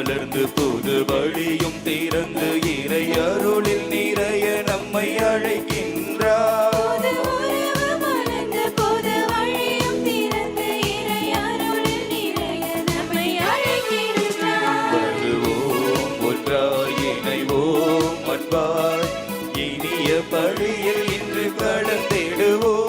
மலர்ந்து புது வழியும் திறந்து இறை அருளில் நிறைய நம்மை அழைக்கின்றார். வருவோம் ஒன்றாய் இணைவோம் அன்பாய் இனிய பழியில் இன்று கலந்திடுவோம்.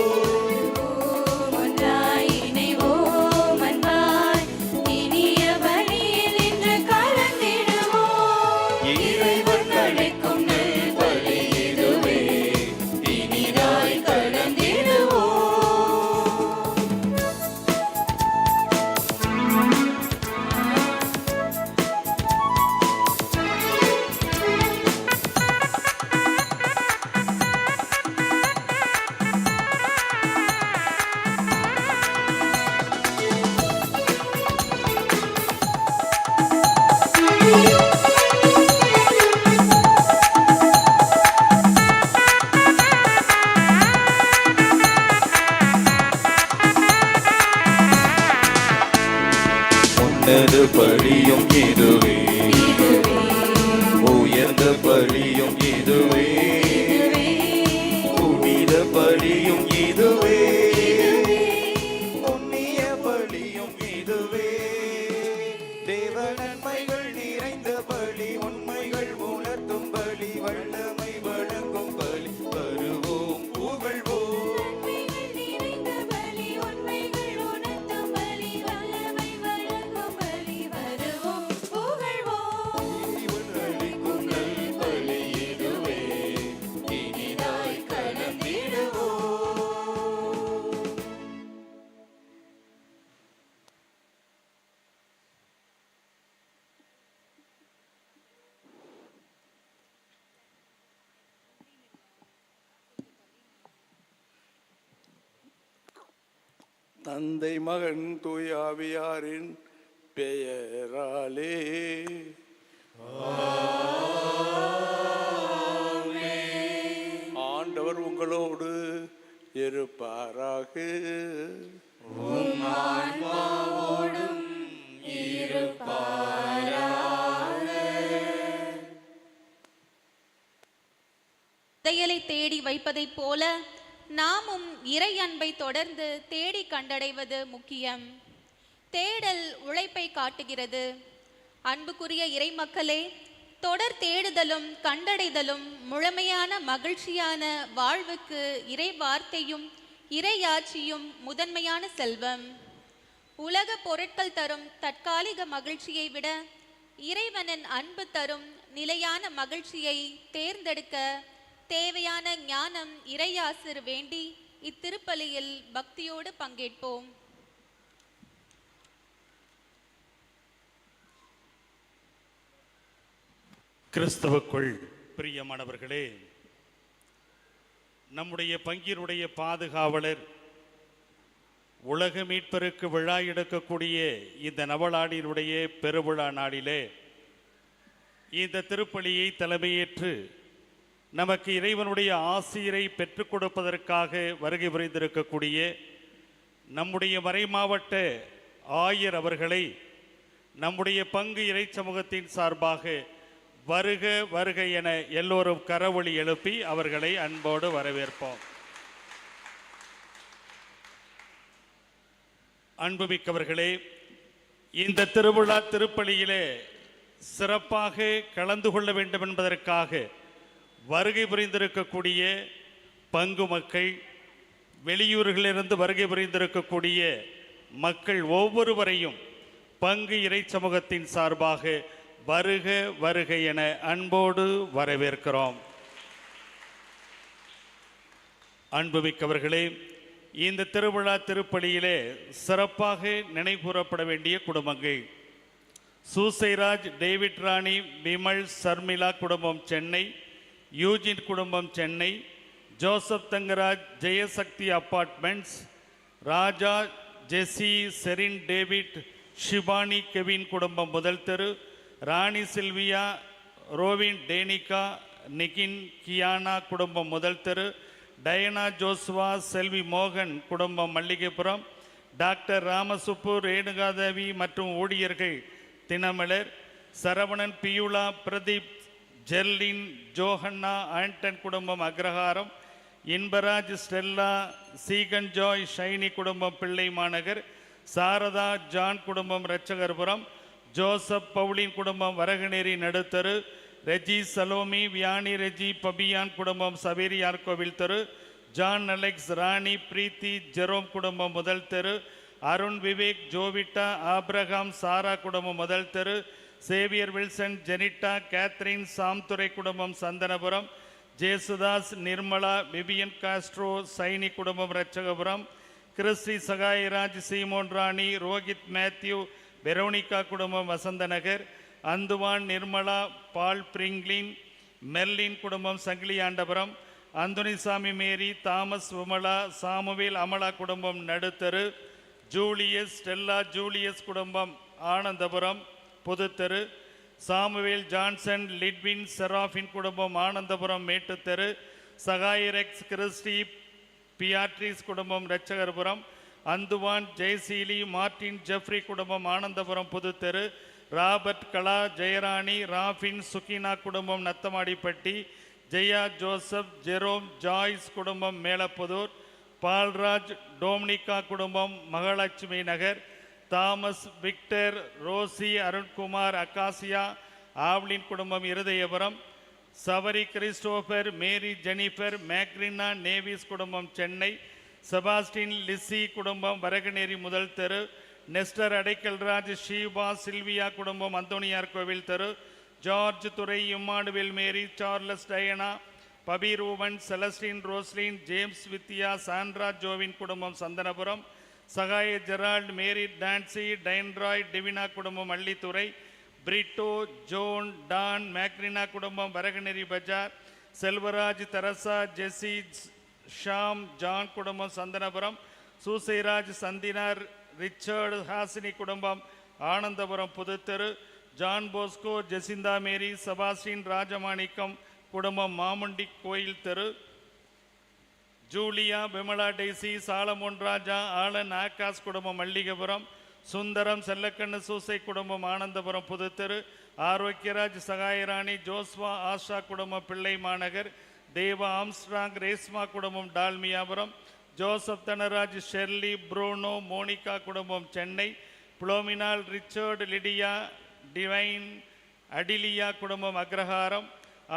உன்னத பழியும் இதுவே, உயர்ந்த பழியும் இதுவே, புனித பழியும் இதுவே, புண்ணிய பழியும் இதுவே. தேவ நன்மைகள் நிறைந்த பலி, உண்மைகள் உணர்த்தும் பலி, வல்லமை வழங்கும் பலி. வருவோம் புகழ்வோம். தந்தை மகன் தூய ஆவியாரின் பெயராலே ஆண்டவர் உங்களோடு இருப்பாராக. புதையலை தேடி வைப்பதைப் போல நாமும் இறை அன்பை தொடர்ந்து தேடி கண்டடைவது முக்கியம். தேடல் உழைப்பை காட்டுகிறது. அன்புக்குரிய இறை மக்களே, தொடர் தேடுதலும் கண்டடைதலும் முழுமையான மகிழ்ச்சியான வாழ்வுக்கு இறை வார்த்தையும் இறையாட்சியும் முதன்மையான செல்வம். உலக பொருட்கள் தரும் தற்காலிக மகிழ்ச்சியை விட இறைவனின் அன்பு தரும் நிலையான மகிழ்ச்சியை தேர்ந்தெடுக்க தேவையான ஞானம் இறையாசிர் வேண்டி இத்திருப்பலியில் பக்தியோடு பங்கேற்போம். கிறிஸ்தவுக்குள் பிரியமானவர்களே, நம்முடைய பங்கினுடைய பாதுகாவலர், உலக மீட்பருக்கு விழா எடுக்கக்கூடிய இந்த நவநாடினுடைய பெருவிழா நாளிலே இந்த திருப்பலியை தலைமையேற்று நமக்கு இறைவனுடைய ஆசிரை பெற்றுக் கொடுப்பதற்காக வருகை புரிந்திருக்கக்கூடிய நம்முடைய மறைமாவட்ட ஆயர் அவர்களை நம்முடைய பங்கு இறை சமூகத்தின் சார்பாக வருக வருக என எல்லோரும் கரவொலி எழுப்பி அவர்களை அன்போடு வரவேற்போம். அன்புமிக்கவர்களே, இந்த திருவிழா திருப்பலியிலே சிறப்பாக கலந்து கொள்ள வேண்டும் என்பதற்காக வருகை புரிந்திருக்கக்கூடிய பங்கு மக்கள், வெளியூர்களிலிருந்து வருகை புரிந்திருக்கக்கூடிய மக்கள் ஒவ்வொருவரையும் பங்கு இறை சமூகத்தின் சார்பாக வருக வருக என அன்போடு வரவேற்கிறோம். அன்புமிக்கவர்களே, இந்த திருவிழா திருப்பலியிலே சிறப்பாக நினைவுகூரப்பட வேண்டிய குடும்பங்கள்: சூசைராஜ், டேவிட் ராணி, விமல், சர்மிளா குடும்பம் சென்னை, யூஜின் குடும்பம் சென்னை, ஜோசப் தங்கராஜ், ஜெயசக்தி அப்பார்ட்மெண்ட்ஸ், ராஜா, ஜெசி, செரின், டேவிட், ஷிபானி, கெவின் குடும்பம் முதல் தெரு, ராணி சில்வியா, ரோவின், டேனிகா, நிகின், கியானா குடும்பம் முதல் தெரு, டயனா, ஜோஸ்வா, செல்வி மோகன் குடும்பம் மல்லிகைப்புறம், டாக்டர் ராமசுப்பு, ரேணுகாதேவி மற்றும் ஊழியர்கள் தினமலர், சரவணன், பியுலா, பிரதீப், ஜெர்லின், ஜோஹன்னா, ஆண்டன் குடும்பம் அக்ரஹாரம், இன்பராஜ், ஸ்டெல்லா, சீகன் ஜாய், ஷைனி குடும்பம் பிள்ளை மாநகர், சாரதா, ஜான் குடும்பம் இரட்சகர்புரம், ஜோசப், பவுலின் குடும்பம் வரகநேரி நடுத்தரு, ரெஜி, சலோமி, வியானி, ரெஜி, பபியான் குடும்பம் சவேரியார் கோவில் தெரு, ஜான், அலெக்ஸ், ராணி, பிரீத்தி, ஜெரோம் குடும்பம் முதல் தெரு, அருண், விவேக், ஜோவிட்டா, ஆப்ரஹாம், சாரா குடும்பம் முதல் தெரு, Xavier, Wilson, Jenita, Catherine, Samdurai குடும்பம் சந்தனபுரம், ஜேசுதாஸ், நிர்மலா, விபியன் காஸ்ட்ரோ, சைனி குடும்பம் இரட்சகபுரம், கிறிஸ்டி, சகாயராஜ், சீமோன், ராணி, ரோஹித், மேத்யூ, வெரோனிகா குடும்பம் வசந்தநகர், அந்துவான், நிர்மலா, பால், பிரிங்லின், மெர்லின் குடும்பம் சங்கிலியாண்டபுரம், அந்தோனிசாமி, மேரி, தாமஸ், விமலா, சாமுவேல், அமலா குடும்பம் நடுத்தரு, ஜூலியஸ், ஸ்டெல்லா, ஜூலியஸ் குடும்பம் ஆனந்தபுரம் புதுத்தெரு, சாமுவேல், ஜான்சன், லிட்வின், செராஃபின் குடும்பம் ஆனந்தபுரம் மேட்டுத்தெரு, சகாயரெக்ஸ், கிறிஸ்டி, பியாட்ரிஸ் குடும்பம் இரட்சகர்புரம், அந்துவான், ஜெயசீலி, மார்டின், ஜெஃப்ரி குடும்பம் ஆனந்தபுரம் புதுத்தெரு, ராபர்ட், கலா, ஜெயராணி, ராஃபின், சுகினா குடும்பம் நத்தமாடிப்பட்டி, ஜெயா, ஜோசப், ஜெரோம், ஜாய்ஸ் குடும்பம் மேலப்புதூர், பால்ராஜ், டோம்னிகா குடும்பம் மகாலட்சுமி நகர், தாமஸ், விக்டர், ரோசி, அருண்குமார், அக்காசியா, ஆவ்லின் குடும்பம் இருதயபுரம், சவரி, கிறிஸ்டோபர், மேரி, ஜெனிஃபர், மேக்ரினா, நேவிஸ் குடும்பம் சென்னை, செபாஸ்டின், லிசி குடும்பம் வரகநேரி முதல் தெரு, நெஸ்டர், அடைக்கல்ராஜ், ஷீபா, சில்வியா குடும்பம் அந்தோனியார் கோவில் தெரு, ஜார்ஜ், துரை, இம்மானுவேல், மேரி, சார்லஸ், டயனா, பபி, ரூபன், செலஸ்டின், ரோஸ்லின், ஜேம்ஸ், வித்யா, சாண்ட்ரா, ஜோவின் குடும்பம் சந்தனபுரம், சகாய, ஜெரால்ட், மேரி, டான்சி, டைன்ராய், டிவினா குடும்பம் அள்ளித்துறை, பிரிட்டோ, ஜோன், டான், மேக்ரினா குடும்பம் வரகநேரி பஜார், செல்வராஜ், தெரசா, ஜெசி, ஷாம், ஜான் குடும்பம் சந்தனபுரம், சூசைராஜ், சந்தினார், ரிச்சர்டு, ஹாசினி குடும்பம் ஆனந்தபுரம் புதுத்தெரு, ஜான் போஸ்கோ, ஜெசிந்தா, மேரி, செபாஸ்டின், ராஜமாணிக்கம் குடும்பம் மாமுண்டி கோயில் தெரு, ஜூலியா, விமலா, டெய்சி, சாலமோன் ராஜா, ஆலன், ஆகாஷ் குடும்பம் மல்லிகபுரம், சுந்தரம், செல்லக்கண்ணு, சூசை குடும்பம் ஆனந்தபுரம் புதுத்தெரு, ஆரோக்கியராஜ், சகாயராணி, ஜோஸ்வா, ஆஷா குடும்பம் பிள்ளை மாநகர், தேவா, ஆம்ஸ்ட்ராங், ரேஸ்மா குடும்பம் டால்மியாபுரம், ஜோசப், தனராஜ், ஷெர்லி, ப்ரூனோ, மோனிகா குடும்பம் சென்னை, புளோமினால், ரிச்சர்டு, லிடியா, டிவைன், அடிலியா குடும்பம் அக்ரஹாரம்,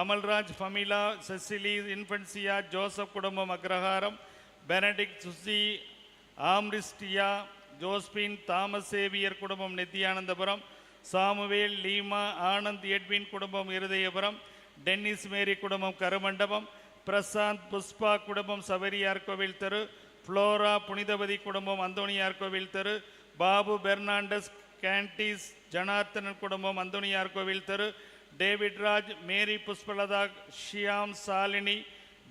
அமல்ராஜ், ஃபமிலா, செசிலி, இன்ஃபன்சியா, ஜோசப் குடும்பம் அக்ரஹாரம், பெனடிக்ட், சுசி, ஆம்ரிஸ்டியா, ஜோஸ்பின், தாமஸ் சேவியர் குடும்பம் நித்தியானந்தபுரம், சாமுவேல், லீமா, ஆனந்த், எட்வின் குடும்பம் இருதயபுரம், டென்னிஸ், மேரி குடும்பம் கருமண்டபம், பிரசாந்த், புஷ்பா குடும்பம் சபரியார் கோவில் தெரு, ஃப்ளோரா, புனிதவதி குடும்பம் அந்தோனியார் கோவில் தெரு, பாபு, பெர்னாண்டஸ், கேண்டிஸ், ஜனார்த்தனன் குடும்பம் அந்தோனியார் கோவில் தெரு, டேவிட் ராஜ், மேரி, புஷ்பலதா, ஷியாம், சாலினி,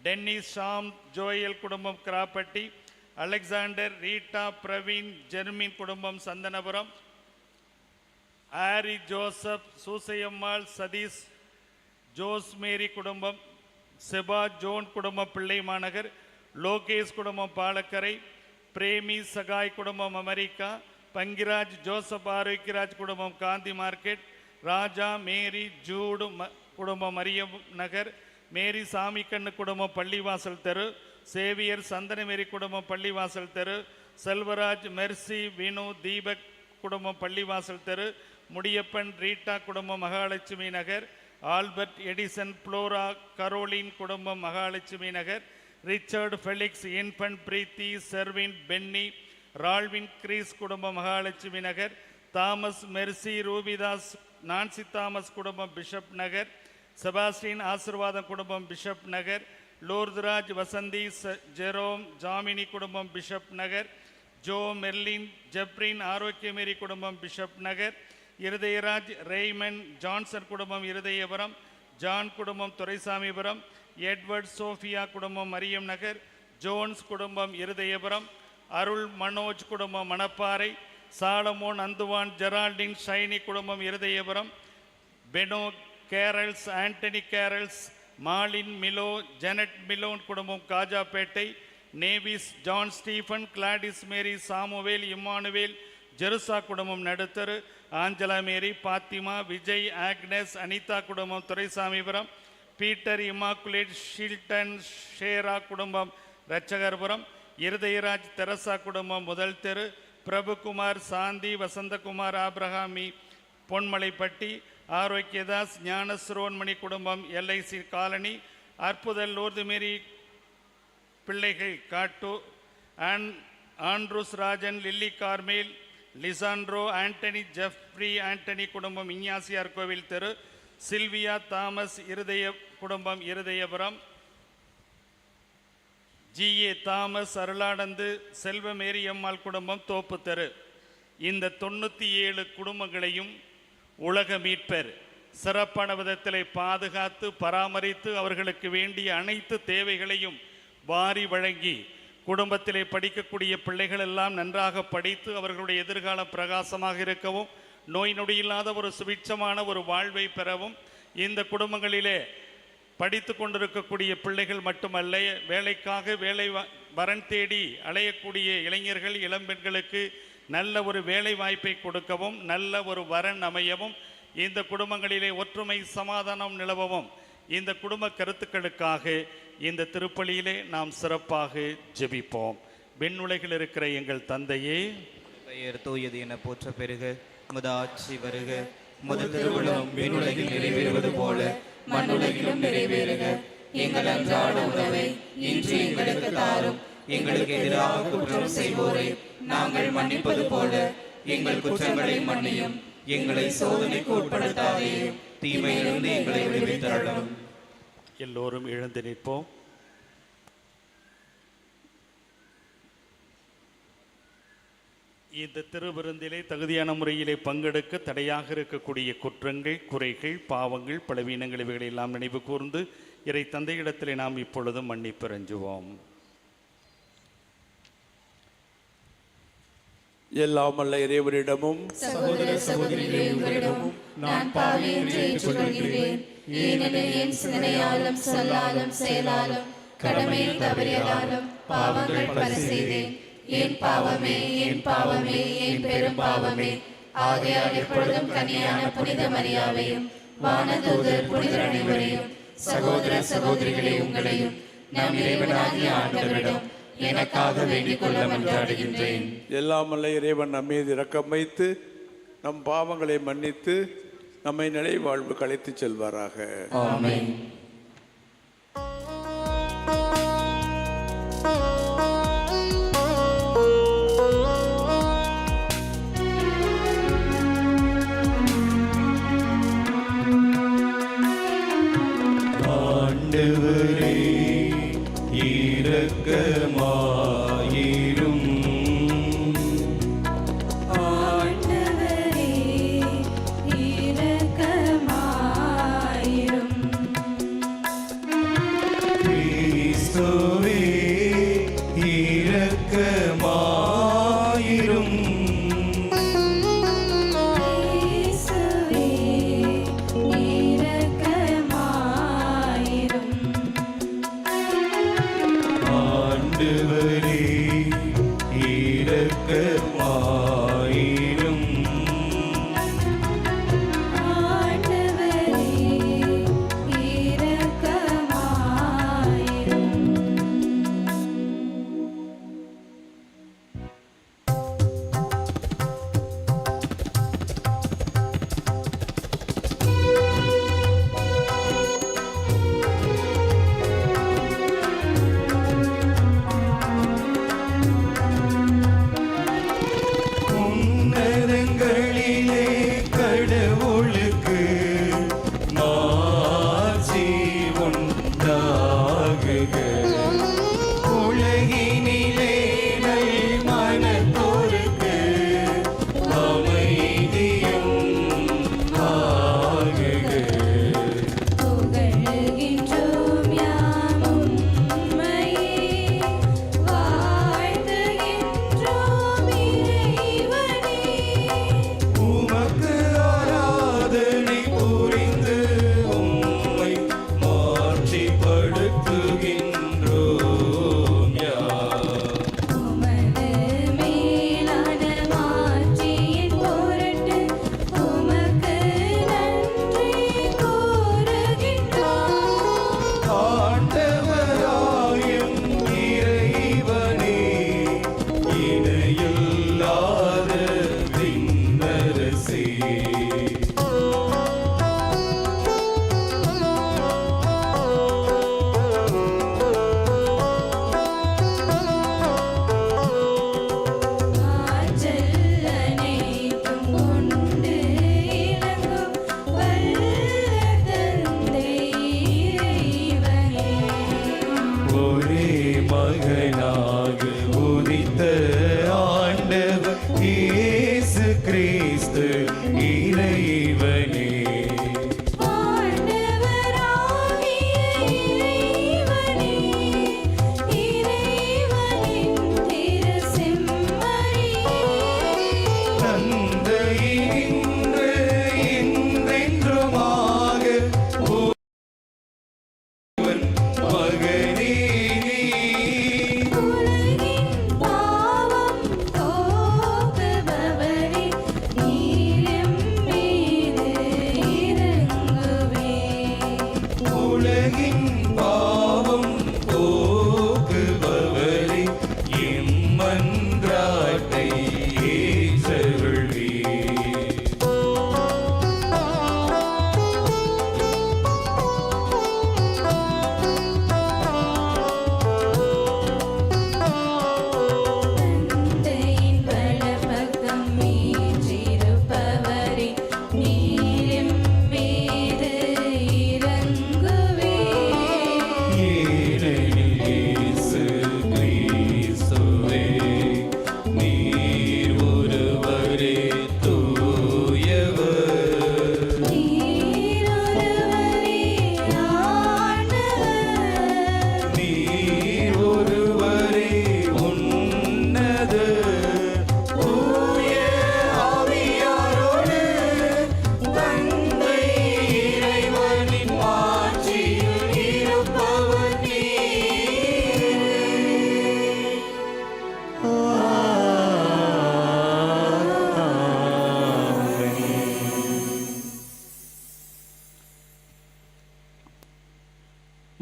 டென்னிஸ், ஷாம், ஜோயல் குடும்பம் கிராப்பட்டி, அலெக்சாண்டர், ரீட்டா, பிரவீன், ஜெர்மின் குடும்பம் சந்தனபுரம், ஆரி, ஜோசப், சூசையம்மாள், சதீஷ், ஜோஸ், மேரி குடும்பம் செபா, ஜோன் குடும்பம் பிள்ளை மாநகர், லோகேஷ் குடும்பம் பாலக்கரை, பிரேமி, சகாய் குடும்பம் அமெரிக்கா, பங்கிராஜ், ஜோசப், ஆரோக்கியராஜ் குடும்பம் காந்தி மார்க்கெட், ராஜா, மேரி, ஜூடு குடும்பம் மரியம் நகர், மேரி, சாமிக்கண்ணு குடும்பம் பள்ளிவாசல் தெரு, சேவியர், சந்தனமேரி குடும்பம் பள்ளிவாசல் தெரு, செல்வராஜ், மெர்சி, வினு, தீபக் குடும்பம் பள்ளிவாசல் தெரு, முடியப்பன், ரீட்டா குடும்பம் மகாலட்சுமி நகர், ஆல்பர்ட், எடிசன், புளோரா, கரோலின் குடும்பம் மகாலட்சுமி நகர், ரிச்சர்டு, ஃபெலிக்ஸ், இன்ஃபன், பிரீத்தி, செர்வின், பென்னி, ரால்வின், கிரீஸ் குடும்பம் Mahalakshmi Nagar, Thomas, Mercy, ரூபிதாஸ், Nancy Thomas குடும்பம் பிஷப் நகர், செபாஸ்டின், ஆசிர்வாதம் குடும்பம் பிஷப் நகர், லோர்துராஜ், வசந்தி, ஜெரோம், ஜாமினி குடும்பம் பிஷப் நகர், ஜோ, மெர்லின், ஜெப்ரின், ஆரோக்கியமேரி குடும்பம் பிஷப் நகர், இருதயராஜ், ரெய்மன், ஜான்சன் குடும்பம் இருதயபுரம், ஜான் குடும்பம் துரைசாமிபுரம், எட்வர்ட், சோஃபியா குடும்பம் மரியம் நகர், ஜோன்ஸ் குடும்பம் இருதயபுரம், அருள், மனோஜ் குடும்பம் மணப்பாறை, சாலமோன், அந்துவான், ஜெரால்டின், ஷைனி குடும்பம் இருதயபுரம், பெனோ, கேரல்ஸ், ஆண்டனி கேரல்ஸ், மாலின், மிலோ, ஜெனட் மிலோன் குடும்பம் காஜாப்பேட்டை, நேவிஸ், ஜான் ஸ்டீஃபன், கிளாடிஸ், மேரி, சாமுவேல், இம்மானுவேல், ஜெருசா குடும்பம் நடுத்தரு, ஆஞ்சலா மேரி, பாத்திமா, விஜய், ஆக்னஸ், அனிதா குடும்பம் துரைசாமிபுரம், பீட்டர், இமாக்குலேட், ஷில்டன், ஷேரா குடும்பம் ரச்சகர்புரம், இருதயராஜ், தெரசா குடும்பம் முதல் தெரு, பிரபுகுமார், சாந்தி, வசந்தகுமார், ஆப்ரஹாமி, பொன்மலைப்பட்டி, ஆரோக்கியதாஸ், ஞானஸ்ரோன்மணி குடும்பம் எல்ஐசி காலனி, அற்புதல், லூர்துமேரி பிள்ளைகள் காட்டு, Andrews Rajan, Lilly Carmel, Lisandro, Antony, Jeffrey Antony குடும்பம் இஞ்ஞாசியார் கோவில் தெரு, சில்வியா தாமஸ் இருதய குடும்பம் இருதயபுரம், ஜிஏ தாமஸ் அருளானந்து, செல்வமேரி அம்மாள் குடும்பம் தோப்பு தெரு. இந்த 97 குடும்பங்களையும் உலக மீட்பர் சிறப்பான விதத்திலே பாதுகாத்து பராமரித்து அவர்களுக்கு வேண்டிய அனைத்து தேவைகளையும் வாரி வழங்கி குடும்பத்திலே படிக்கக்கூடிய பிள்ளைகள் எல்லாம் நன்றாக படித்து அவர்களுடைய எதிர்காலம் பிரகாசமாக இருக்கவும், நோய் நொடியில்லாத ஒரு சுபிட்சமான ஒரு வாழ்வை பெறவும், இந்த குடும்பங்களிலே படித்து கொண்டிருக்கக்கூடிய பிள்ளைகள் மட்டுமல்ல, வேலைக்காக வரன் தேடி அலையக்கூடிய இளைஞர்கள் இளம்பெண்களுக்கு நல்ல ஒரு வேலை வாய்ப்பை கொடுக்கவும், நல்ல ஒரு வரன் அமையவும், இந்த குடும்பங்களிலே ஒற்றுமை சமாதானம் நிலவவும், இந்த குடும்ப கருத்துக்களுக்காக இந்த திருப்பலியிலே நாம் சிறப்பாக ஜெபிப்போம். விண்ணுலகில் இருக்கிற எங்கள் தந்தையே, பெயர் தூயது என போற்ற பெருக, உமது ஆட்சி வருக, உமது திருவுளம் விண்ணுலகில் நிறைவேறுவது போல மண்ணுலகிலும் நிறைவேறுக. எங்கள் அன்றாட உணவை இன்று எங்களுக்கு தாரும். எங்களுக்கு எதிராக குற்றம் செய்வோரை நாங்கள் மன்னிப்பது போல எங்கள் குற்றங்களை மன்னியும். எங்களை சோதனைக்கு உட்படுத்தாதேயும், தீமையிலிருந்து எங்களை விடுவித்தருளும். எல்லோரும் எழுந்து நிற்போம். இந்த திருவிருந்திலே தகுதியான முறையிலே பங்கெடுக்க தடையாக இருக்கக்கூடிய குற்றங்கள், குறைகள், பாவங்கள், பலவீனங்கள் இவைகளை எல்லாம் நினைவு கூர்ந்து இறை தந்தையிடத்திலே நாம் இப்பொழுதும் மன்னிப்பு அஞ்சுவோம். எல்லாம் அல்ல இறைவரிடமும் சகோதர சகோதரிகளே உங்களிடமும் நான் பாவி என்று ஏற்றுக்கொள்கிறேன். ஏனெனில் என் சிந்தனையாலும் சொல்லாலும் செயலாலும் கடமையில் தவறியதாலும் பாவங்கள் பல செய்தேன். என் பாவமே, என் பாவமே, என் பெரும் பாவமே. ஆகையால் எப்பொழுதும் கன்னியான புனித மரியாவையும் வானதூதர் புனிதர் அனைவரையும் சகோதர சகோதரிகளே உங்களையும் நம் இறைவனாகிய ஆண்டவரிடம் எனக்காக வேண்டிக் கொள்ள மன்றாடுகின்றேன். எல்லாம் அல்ல இறைவன் நம் மீது இரக்கம் வைத்து நம் பாவங்களை மன்னித்து நம்மை நிலை வாழ்வு கழித்து செல்வாராக. ஆமென். ஆண்டவரே இரக்கமாயிரும். ஆண்டவரே இரக்கமாயிரும்.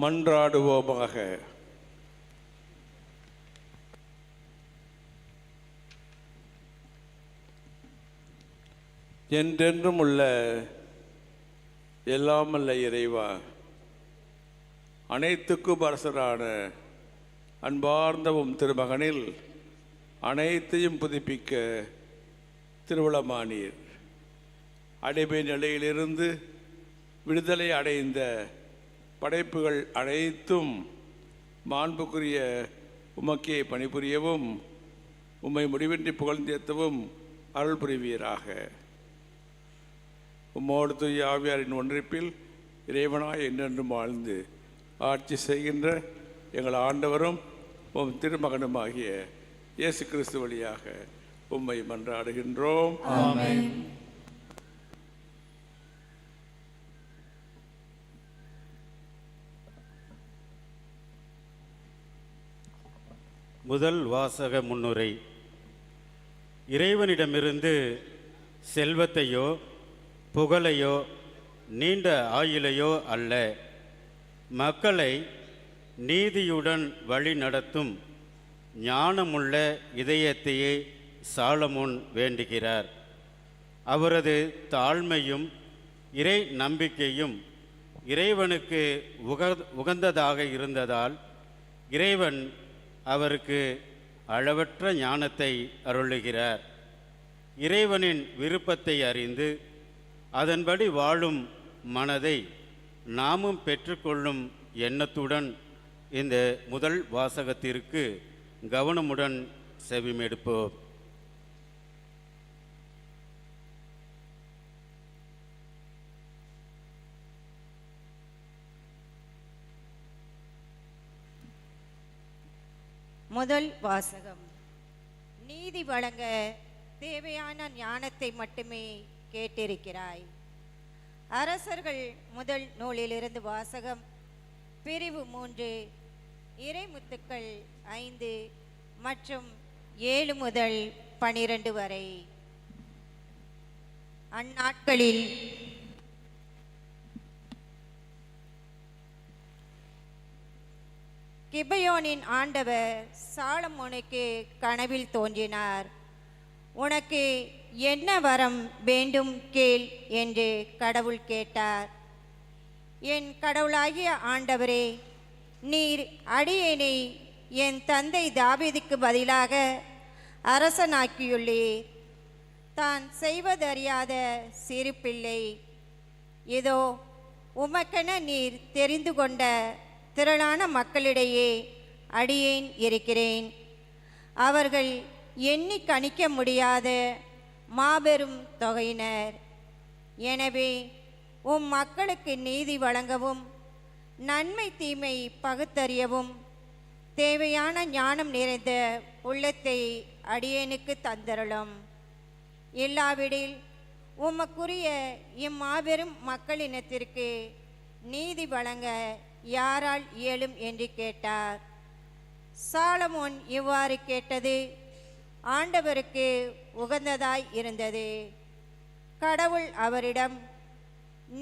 மன்றாடுவோமாக. என்றென்றும் உள்ள எல்லாமல்ல இறைவா, அனைத்துக்கும் அரசரான அன்பார்ந்தவும் திருமகனில் அனைத்தையும் புதுப்பிக்க திருவுளமானீர். அடிமை நிலையிலிருந்து விடுதலை அடைந்த படைப்புகள் அனைத்தும் மாண்புக்குரிய உமக்கே பணிபுரியவும் உம்மை முடிவின்றி புகழ்ந்தேத்தவும் அருள் புரிவீராக. உம்மோடு தூய ஆவியாரின் ஒன்றிப்பில் இறைவனாய் என்றென்றும் வாழ்ந்து ஆட்சி செய்கின்ற எங்கள் ஆண்டவரும் உம் திருமகனுமாகிய இயேசு கிறிஸ்து வழியாக உம்மை மன்றாடுகின்றோம். ஆமென். முதல் வாசக முன்னுரை. இறைவனிடமிருந்து செல்வத்தையோ புகழையோ நீண்ட ஆயுளையோ அல்ல, மக்களை நீதியுடன் வழி நடத்தும் ஞானமுள்ள இதயத்தையே சாலமோன் வேண்டுகிறார். அவரது தாழ்மையும் இறை நம்பிக்கையும் இறைவனுக்கு உகந்ததாக இருந்ததால் இறைவன் அவருக்கு அளவற்ற ஞானத்தை அருளுகிறார். இறைவனின் விருப்பத்தை அறிந்து அதன்படி வாழும் மனதை நாமும் பெற்றுக்கொள்ளும் எண்ணத்துடன் இந்த முதல் வாசகத்திற்கு கவனமுடன் செவிமெடுப்போம். முதல் வாசகம். நீதி வழங்க தேவையான ஞானத்தை மட்டுமே கேட்டிருக்கிறாய். அரசர்கள் முதல் நூலிலிருந்து வாசகம். பிரிவு 3, இறைமுத்துக்கள் 5 மற்றும் 7 முதல் 12 வரை. அந்நாட்களில் கிபயோனின் ஆண்டவர் சாலமோனுக்கு கனவில் தோன்றினார். உனக்கு என்ன வரம் வேண்டும் கேள் என்று கடவுள் கேட்டார். என் கடவுளாகிய ஆண்டவரே, நீர் அடியேனை என் தந்தை தாவீதுக்கு பதிலாக அரசனாக்கியுள்ளீர். தான் செய்வதறியாத சிறு பிள்ளை. இதோ உமக்கென நீர் தெரிந்து கொண்ட திரளான மக்களிடையே அடியேன் இருக்கிறேன். அவர்கள் எண்ணி கணிக்க முடியாத மாபெரும் தொகையினர். எனவே உம் மக்களுக்கு நீதி வழங்கவும் நன்மை தீமை பகுத்தறியவும் தேவையான ஞானம் நிறைந்த உள்ளத்தை அடியேனுக்கு தந்தருளும். இல்லாவிடில் உமக்குரிய இம்மாபெரும் மக்களினத்திற்கு நீதி வழங்க யாரால் இயலும் என்று கேட்டார். சாலமோன் இவ்வாறு கேட்டது ஆண்டவருக்கு உகந்ததாய் இருந்தது. கடவுள் அவரிடம்,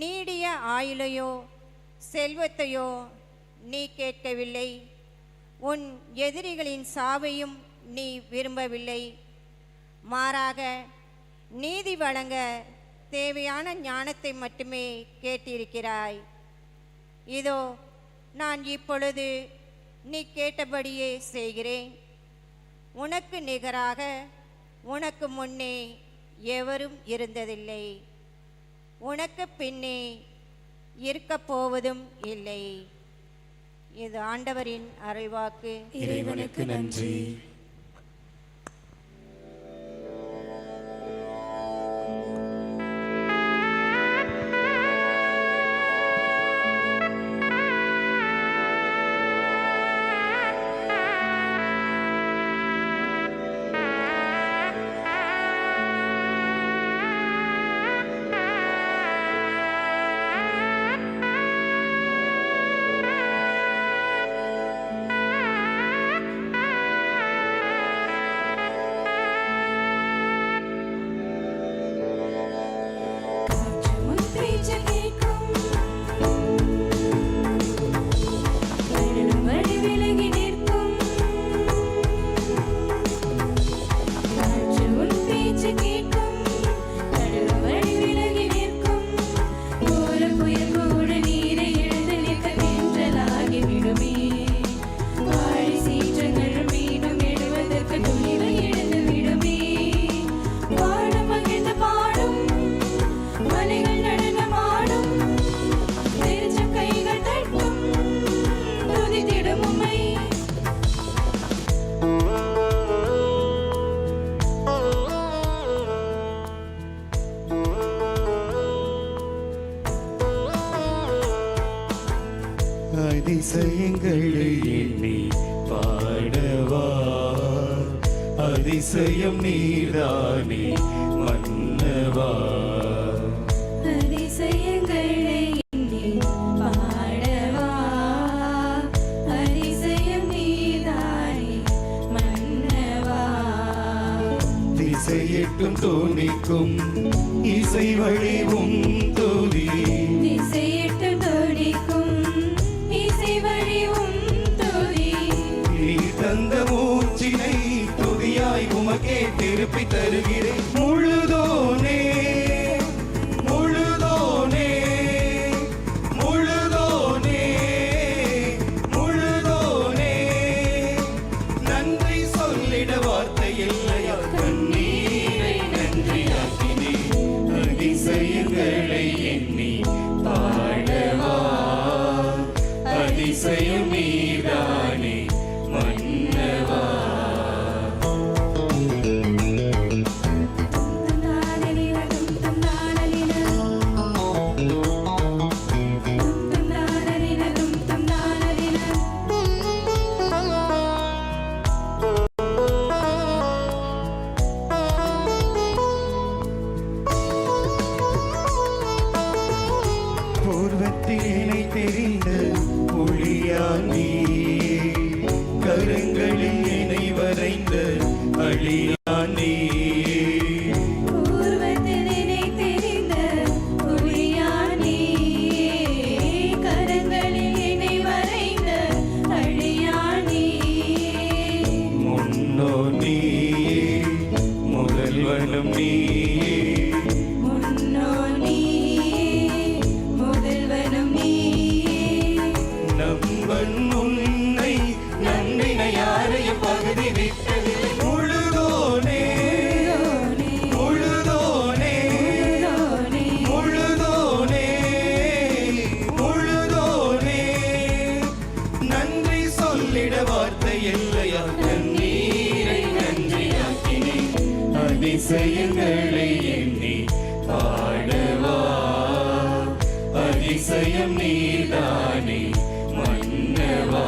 நீடிய ஆயுளையோ செல்வத்தையோ நீ கேட்கவில்லை, உன் எதிரிகளின் சாவையும் நீ விரும்பவில்லை. மாறாக நீதி வழங்க தேவையான ஞானத்தை மட்டுமே கேட்டிருக்கிறாய். இதோ நான் இப்பொழுது நீ கேட்டபடியே செய்கிறேன். உனக்கு நிகராக உனக்கு முன்னே எவரும் இருந்ததில்லை, உனக்கு பின்னே இருக்கப் போவதும் இல்லை. இது ஆண்டவரின் அருள்வாக்கு. இறைவனுக்கு நன்றி. புயல் கூட நீரை எழுந்து நிற்க தென்றலாகி விடுமே. வாழை சீற்றங்கள் மீண்டும் எழுவதற்கு துணிவு எழுந்து விடுமே. வானம் மகிழ்ந்து பாடும் மலைகள் நடனமாடும் வெளிச்சம் கைகள் தட்டும் துதித்திடும் உம்மை. அதிசயங்களை எண்ணி பாடவா, அதிசயம் நீதானே மன்னவா. அதிசயங்களை எண்ணி பாடவா, அதிசயம் நீதானே மன்னவா. திசையெட்டும் தோணிக்கும் இசை வழிவும் துதி, திசையிட்டு துடிக்கும் இசை வழிவும் துதி. நீ தந்த மூச்சினை துதியாய் உமக்கே திருப்பி தருகிறேன். முழுதோனே முழுதோனே முழுதோனே முழுதோனே, நன்றி சொல்லிட வார்த்தை இல்லையா, கண்ணீரை நன்றியாக்கினே. அதிசயங்களை எண்ணி பாடவா, அதிசயம் நீதானே மன்னவா. பூர்வத்தினை தெரிந்த ஒளியா நீ, கரங்களில் என்னை வரைந்த அழியா நீ. பூர்வத்தில் என்னை தெரிந்த ஒளியானே, கரங்களில் என்னை வரைந்த அழியானே. முன்னோர் நீயே, முதல்வனும் நீயே, முன்னோர் நீயே, முதல்வனும் நீயே. நம்பன் உன்னை நம்பின யாரையும் பகுதி விட்டதில்லை. முழுதோனே முழுதோனே முழுதோனே முழுதோனே, நன்றி சொல்லிட வார்த்தை இல்லையா, கண்ணீரை நன்றியாக்கினே. அதிசயங்களை எண்ணி பாடவா, அதிசயம் நீதானே மன்னவா.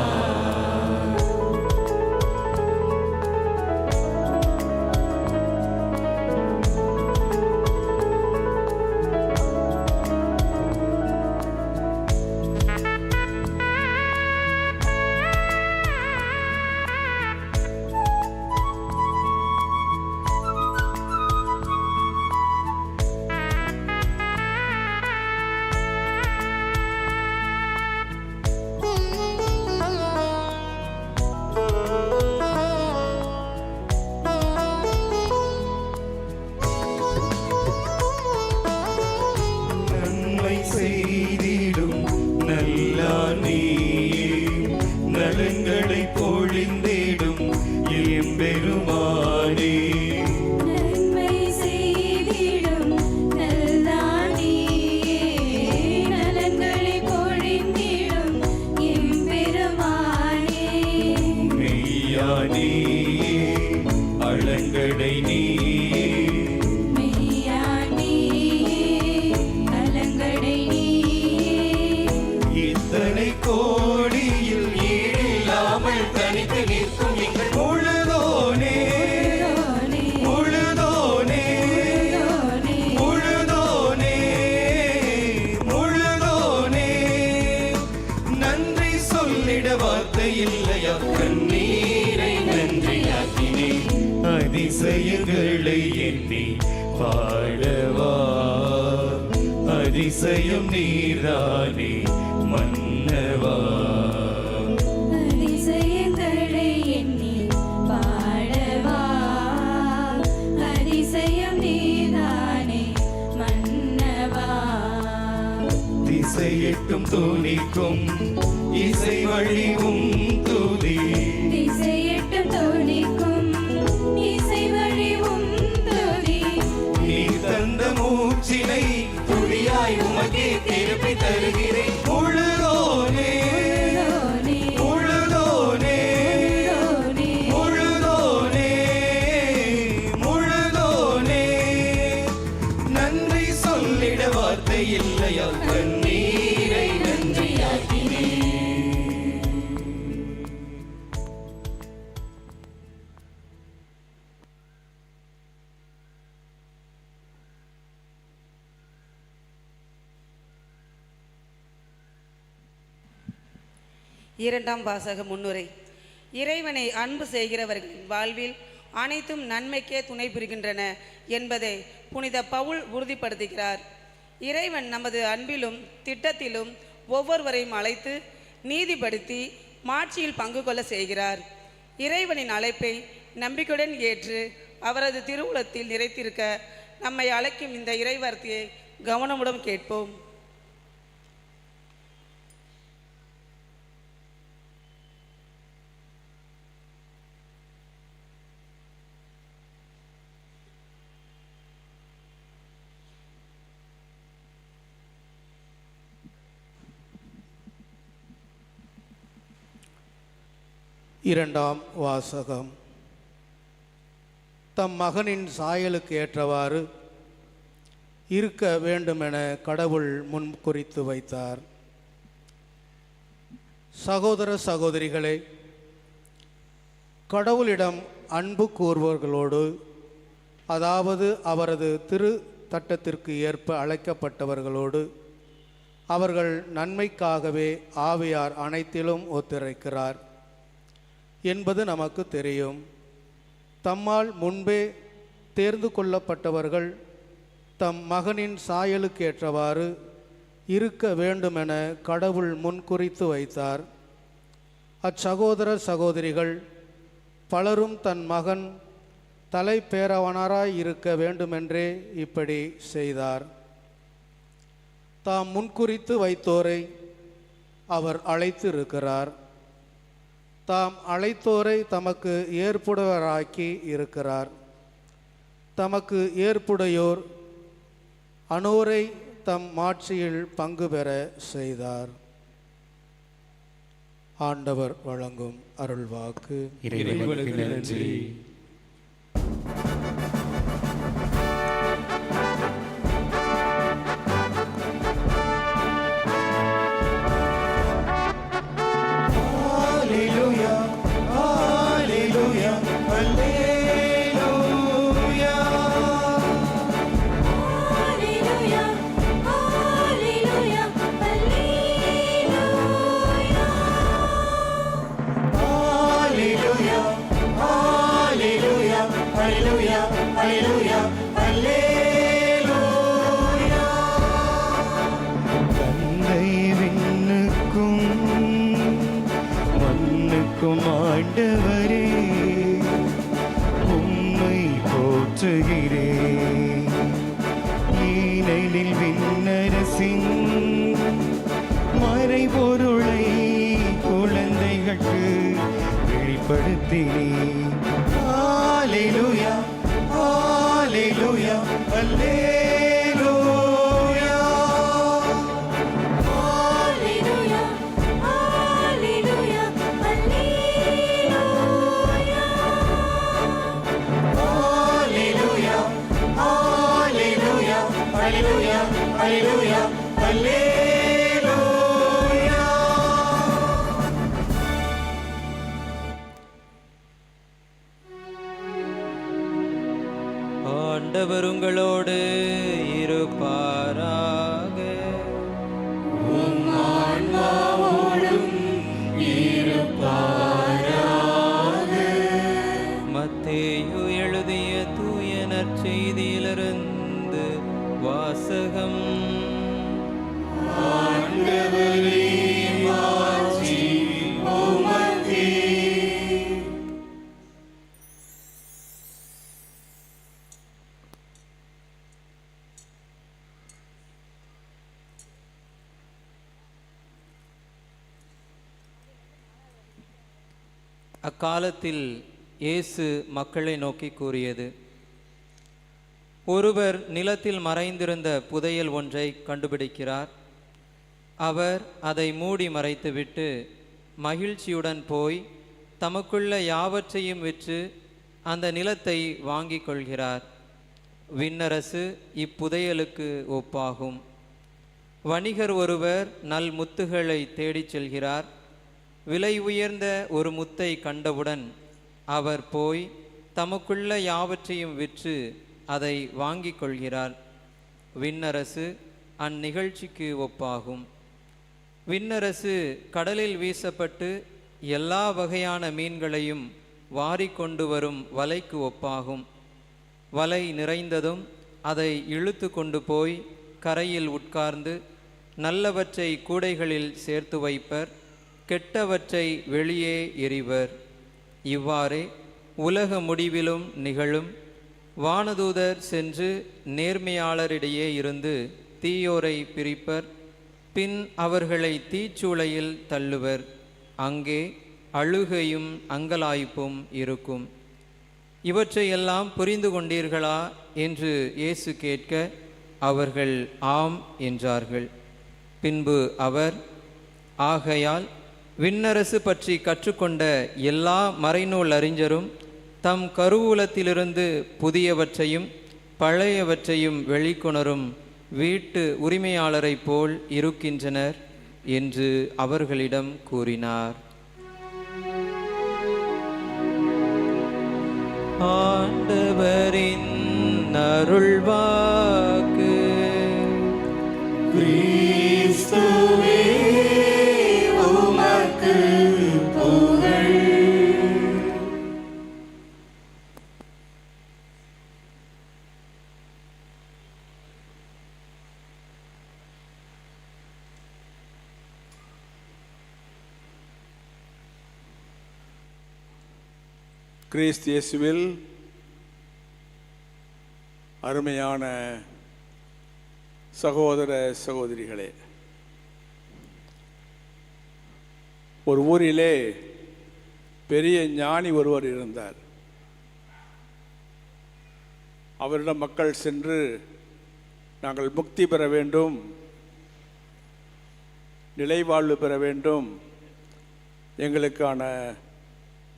நன்மை செய்திடும் நல்லா நீயே, நலங்களை பொழிந்திடும் எம்பெருமானே. நன்மை செய்திடும் நல்லானே, நலன்களை பொழிந்திடும் எம்பெருமானே. மெய்யா நீயே, அலங்கடை நீயே, மெய்யானே, அலங்கடை நீயே. இத்தனை கோடியில் ஈடில்லாமல் தனித்து நிற்கும் எங்கள் முழுதோனே முழுதோனே முழுதோனே முழுதோனே, நன்றி சொல்லிட வார்த்தை இல்லையா, கண்ணீரை நன்றியாக்கினே. அதிசயங்களை எண்ணி பாடவா, அதிசயம் நீதானே மன்னவா. அதிசயங்களை எண்ணி பாடவா, அதிசயம் நீதானே மன்னவா. திசையெட்டும் துணிக்கும் இசை வழிவும் துதி திசையெட்டும் துணிக்கும் இசை வழிவும் துதி நீ தந்த மூச்சினை துடியாய் உமக்கே திருப்பி தருகிறேன் முழுதோனே முழுதோனே முழுதோனே முழுதோனே நன்றி சொல்லிட வார்த்தை இல்லையா கண்ணீரை நன்றியாக்கினே. இரண்டாம் வாசக முன்னுரை. இறைவனை அன்பு செய்கிறவர்களின் வாழ்வில் அனைத்தும் நன்மைக்கே துணை புரிகின்றன என்பதை புனித பவுல் உறுதிப்படுத்துகிறார். இறைவன் நமது அன்பிலும் திட்டத்திலும் ஒவ்வொருவரையும் அழைத்து நீதிப்படுத்தி மாட்சியில் பங்கு கொள்ள செய்கிறார். இறைவனின் அழைப்பை நம்பிக்கையுடன் ஏற்று அவரது திருவுளத்தில் நிறைத்திருக்க நம்மை அழைக்கும் இந்த இறைவார்த்தையை கவனமுடன் கேட்போம். இரண்டாம் வாசகம். தம் மகனின் சாயலுக்கு ஏற்றவாறு இருக்க வேண்டுமென கடவுள் முன் குறித்து வைத்தார். சகோதர சகோதரிகளே, கடவுளிடம் அன்பு கூறுபவர்களோடு, அதாவது அவரது திரு தட்டத்திற்கு ஏற்ப அழைக்கப்பட்டவர்களோடு, அவர்கள் நன்மைக்காகவே ஆவியார் அனைத்திலும் ஒத்துழைக்கிறார் என்பது நமக்கு தெரியும். தம்மால் முன்பே தேர்ந்து கொள்ளப்பட்டவர்கள் தம் மகனின் சாயலுக்கேற்றவாறு இருக்க வேண்டுமென கடவுள் முன்குறித்து வைத்தார். அச்சகோதர சகோதரிகள் பலரும் தன் மகன் தலைப்பேரவனராய் இருக்க வேண்டுமென்றே இப்படி செய்தார். தாம் முன்குறித்து வைத்தோரை அவர் அழைத்து இருக்கிறார். தாம் அழைத்தோரை தமக்கு ஏற்புடையவராக்கி இருக்கிறார். தமக்கு ஏற்புடையோர் அனோரை தம் மாட்சியில் பங்கு பெற செய்தார். ஆண்டவர் வழங்கும் அருள்வாக்கு. இறைவனுக்கு நன்றி. தந்தை விண்ணுக்கும் மண்ணுக்கும் ஆண்டவரே உம்மை போற்றுகிறேன். ஏனெனில் விண்ணரசின் மறைபொருளை குழந்தைகளுக்கு வெளிப்படுத்தினேன். Hallelujah, Hallelujah, Hallelujah. Hallelujah, Hallelujah, Hallelujah, Hallelujah, Hallelujah, Hallelujah, Hallelujah. ஆண்டவர் உங்களோடு இருப்பாராக. உம் ஆன்மாவோடும் இருப்பாராக. மத்தேயு எழுதிய தூய நற்செய்தியிலிருந்து வாசகம். ஆண்டவரே மாட்சி உமக்கே. அக்காலத்தில் இயேசு மக்களை நோக்கி கூறியது: ஒருவர் நிலத்தில் மறைந்திருந்த புதையல் ஒன்றை கண்டுபிடிக்கிறார். அவர் அதை மூடி மறைத்துவிட்டு மகிழ்ச்சியுடன் போய் தமக்குள்ள யாவற்றையும் விற்று அந்த நிலத்தை வாங்கிக் கொள்கிறார். விண்ணரசு இப்புதையலுக்கு ஒப்பாகும். வணிகர் ஒருவர் நல் முத்துகளை தேடிச் செல்கிறார். விலை உயர்ந்த ஒரு முத்தை கண்டவுடன் அவர் போய் தமக்குள்ள யாவற்றையும் விற்று அதை வாங்கிக் கொள்கிறார். விண்ணரசு அந்நிகழ்ச்சிக்கு ஒப்பாகும். விண்ணரசு கடலில் வீசப்பட்டு எல்லா வகையான மீன்களையும் வாரிக்கொண்டு வரும் வலைக்கு ஒப்பாகும். வலை நிறைந்ததும் அதை இழுத்து கொண்டு போய் கரையில் உட்கார்ந்து நல்லவற்றை கூடைகளில் சேர்த்து வைப்பர், கெட்டவற்றை வெளியே எறிவர். இவ்வாறே உலக முடிவிலும் நிகழும். வானதூதர் சென்று நேர்மையாளரிடையே இருந்து தீயோரை பிரிப்பர், பின் அவர்களை தீச்சூளையில் தள்ளுவர். அங்கே அழுகையும் அங்கலாய்ப்பும் இருக்கும். இவற்றையெல்லாம் புரிந்து கொண்டீர்களா என்று இயேசு கேட்க அவர்கள் ஆம் என்றார்கள். பின்பு அவர், ஆகையால் விண்ணரசு பற்றி கற்றுக்கொண்ட எல்லா மறைநூல் அறிஞரும் தம் கருவூலத்திலிருந்து புதியவற்றையும் பழையவற்றையும் வெளிக்கொணரும் வீட்டு உரிமையாளரைப் போல் இருக்கின்றனர் என்று அவர்களிடம் கூறினார். ஆண்டவரின் அருள்வாக்கு. கிறிஸ்துவே உமக்கு புகழ். கிறிஸ்து இயேசுவில் அருமையான சகோதர சகோதரிகளே, ஒரு ஊரிலே பெரிய ஞானி ஒருவர் இருந்தார். அவரிடம் மக்கள் சென்று, நாங்கள் முக்தி பெற வேண்டும், நிலைவாழ்வு பெற வேண்டும், எங்களுக்கான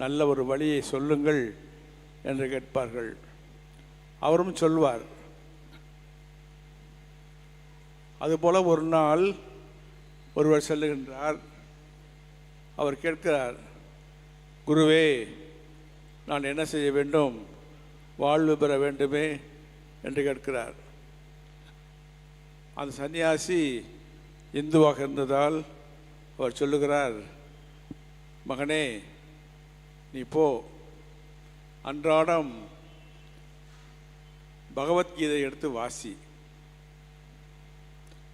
நல்ல ஒரு வழியை சொல்லுங்கள் என்று கேட்பார்கள். அவரும் சொல்வார். அதுபோல ஒரு நாள் ஒருவர் செல்லுகின்றார். அவர் கேட்கிறார், குருவே, நான் என்ன செய்ய வேண்டும், வாழ்வு பெற வேண்டுமே என்று கேட்கிறார். அந்த சன்னியாசி இந்துவாக இருந்ததால் அவர் சொல்லுகிறார், மகனே, நீ போ, அன்றாடம் பகவத்கீதை எடுத்து வாசி,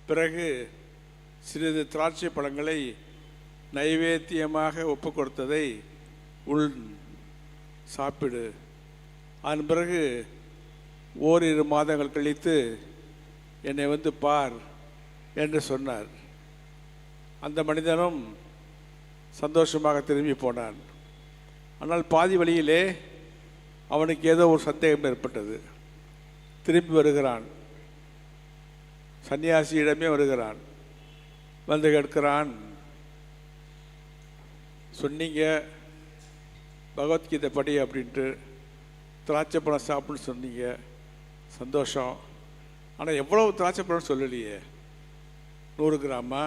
பிறகு சிறிது திராட்சை பழங்களை நைவேத்தியமாக ஒப்பு கொடுத்ததை உள் சாப்பிடு, அதன் பிறகு ஓரிரு மாதங்கள் கழித்து என்னை வந்து பார் என்று சொன்னார். அந்த மனிதனும் சந்தோஷமாக திரும்பி போனான். ஆனால் பாதி வழியிலே அவனுக்கு ஏதோ ஒரு சந்தேகம் ஏற்பட்டது. திரும்பி வருகிறான், சன்னியாசியிடமே வருகிறான். வந்து கேட்கிறான், சொன்னீங்க பகவத்கீதை படி அப்படின்ட்டு, திராட்சை பழம் சாப்பிட்ணுன்னு சொன்னீங்க, சந்தோஷம். ஆனால் எவ்வளவு திராட்சை பழம் சொல்லலையே, 100 கிராமா,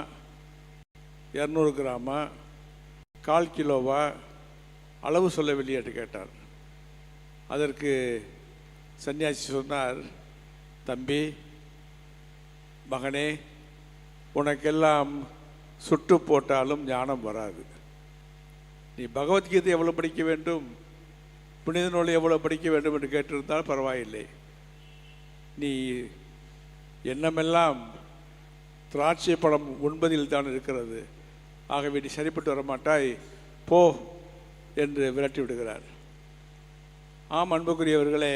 200 கிராமா, 1/4 கிலோவா, அளவு சொல்லவில்லையே என்று கேட்டார். அதற்கு சன்னியாசி சொன்னார், தம்பி, மகனே, உனக்கெல்லாம் சுட்டு போட்டாலும் ஞானம் வராது. நீ பகவத்கீதை எவ்வளோ படிக்க வேண்டும், புனித நூலை எவ்வளோ படிக்க வேண்டும் என்று கேட்டிருந்தால் பரவாயில்லை. நீ எண்ணமெல்லாம் திராட்சை பழம் உண்பதில் தான் இருக்கிறது. ஆகவே நீ சரிப்பட்டு வரமாட்டாய், போ என்று விரட்டி விடுகிறார். ஆம், அன்புக்குரியவர்களே,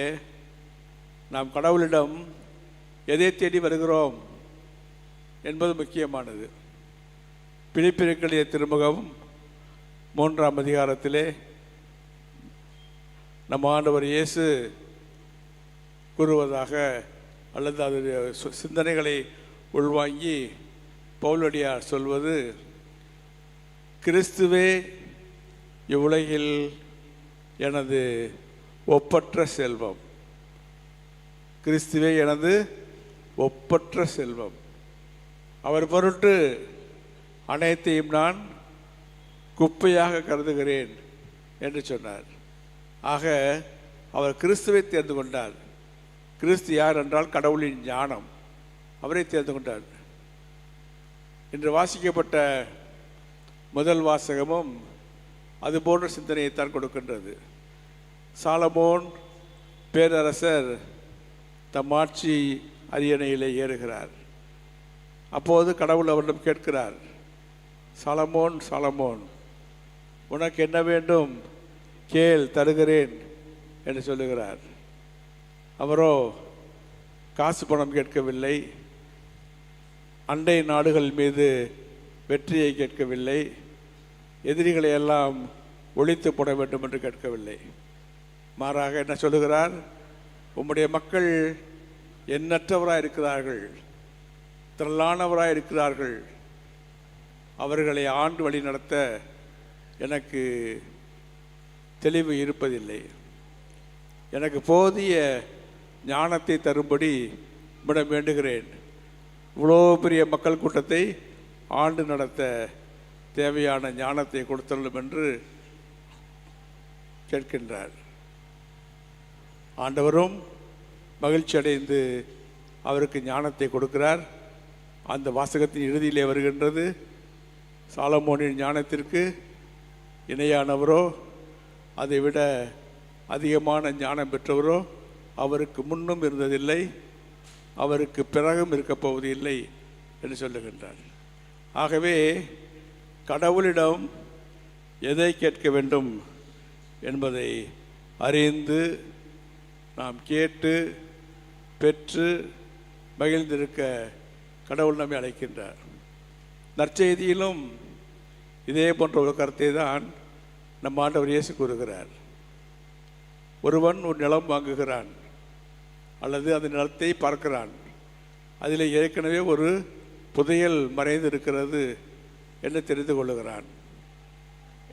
நாம் கடவுளிடம் எதை தேடி வருகிறோம் என்பது முக்கியமானது. பிலிப்பியருக்கு எழுதிய திருமுகம் 3ஆம் அதிகாரத்திலே நம்ம ஆண்டவர் இயேசு கூறுவதாக அல்லது அது சிந்தனைகளை உள்வாங்கி பவுலடியார் சொல்வது, கிறிஸ்துவே இவ்வுலகில் எனது ஒப்பற்ற செல்வம். கிறிஸ்துவே எனது ஒப்பற்ற செல்வம். அவர் பொருட்டு அனைத்தையும் நான் குப்பையாக கருதுகிறேன் என்று சொன்னார். ஆக அவர் கிறிஸ்துவை தேர்ந்து கொண்டார். கிறிஸ்து யார் என்றால் கடவுளின் ஞானம். அவரை தேர்ந்து கொண்டார். இன்று வாசிக்கப்பட்ட முதல் வாசகமும் அது போன்ற சிந்தனையைத்தான் கொடுக்கின்றது. சாலமோன் பேரரசர் தம் ஆட்சி அரியணையிலே ஏறுகிறார். அப்போது கடவுள் அவரிடம் கேட்கிறார், சாலமோன் சாலமோன், உனக்கு என்ன வேண்டும் கேள், தருகிறேன் என்று சொல்லுகிறார். அவரோ காசு பணம் கேட்கவில்லை, அண்டை நாடுகள் மீது வெற்றியை கேட்கவில்லை, எதிரிகளை எல்லாம் ஒழித்து போட வேண்டும் என்று கேட்கவில்லை. மாறாக என்ன சொல்லுகிறார், உம்முடைய மக்கள் எண்ணற்றவராக இருக்கிறார்கள், திரளானவராக இருக்கிறார்கள், அவர்களை ஆண்டு வழி நடத்த எனக்கு தெளிவு இருப்பதில்லை. எனக்கு போதிய ஞானத்தை தரும்படி உம்மிடம் வேண்டுகிறேன். இவ்வளோ பெரிய மக்கள் கூட்டத்தை ஆண்டு நடத்த தேவையான ஞானத்தை கொடுத்தள்ளும் என்று கேட்கின்றார். ஆண்டவரும் மகிழ்ச்சி அடைந்து அவருக்கு ஞானத்தை கொடுக்கிறார். அந்த வாசகத்தின் இறுதியிலே வருகின்றது, சாலமோனின் ஞானத்திற்கு இணையானவரோ அதைவிட அதிகமான ஞானம் பெற்றவரோ அவருக்கு முன்னும் இருந்ததில்லை, அவருக்கு பிறகும் இருக்கப் போவதில்லை என்று சொல்லுகின்றார். ஆகவே கடவுளிடம் எதை கேட்க வேண்டும் என்பதை அறிந்து நாம் கேட்டு பெற்று மகிழ்ந்திருக்க கடவுள் நம்மை அழைக்கின்றார். நற்செய்தியிலும் இதே போன்ற ஒரு கருத்தை தான் நம் ஆண்டவர் இயேசு கூறுகிறார். ஒருவன் ஒரு நிலம் வாங்குகிறான் அல்லது அந்த நிலத்தை பார்க்கிறான், அதில் ஏற்கனவே ஒரு புதையல் மறைந்து இருக்கிறது என்று தெரிந்து கொள்ளுகிறான்.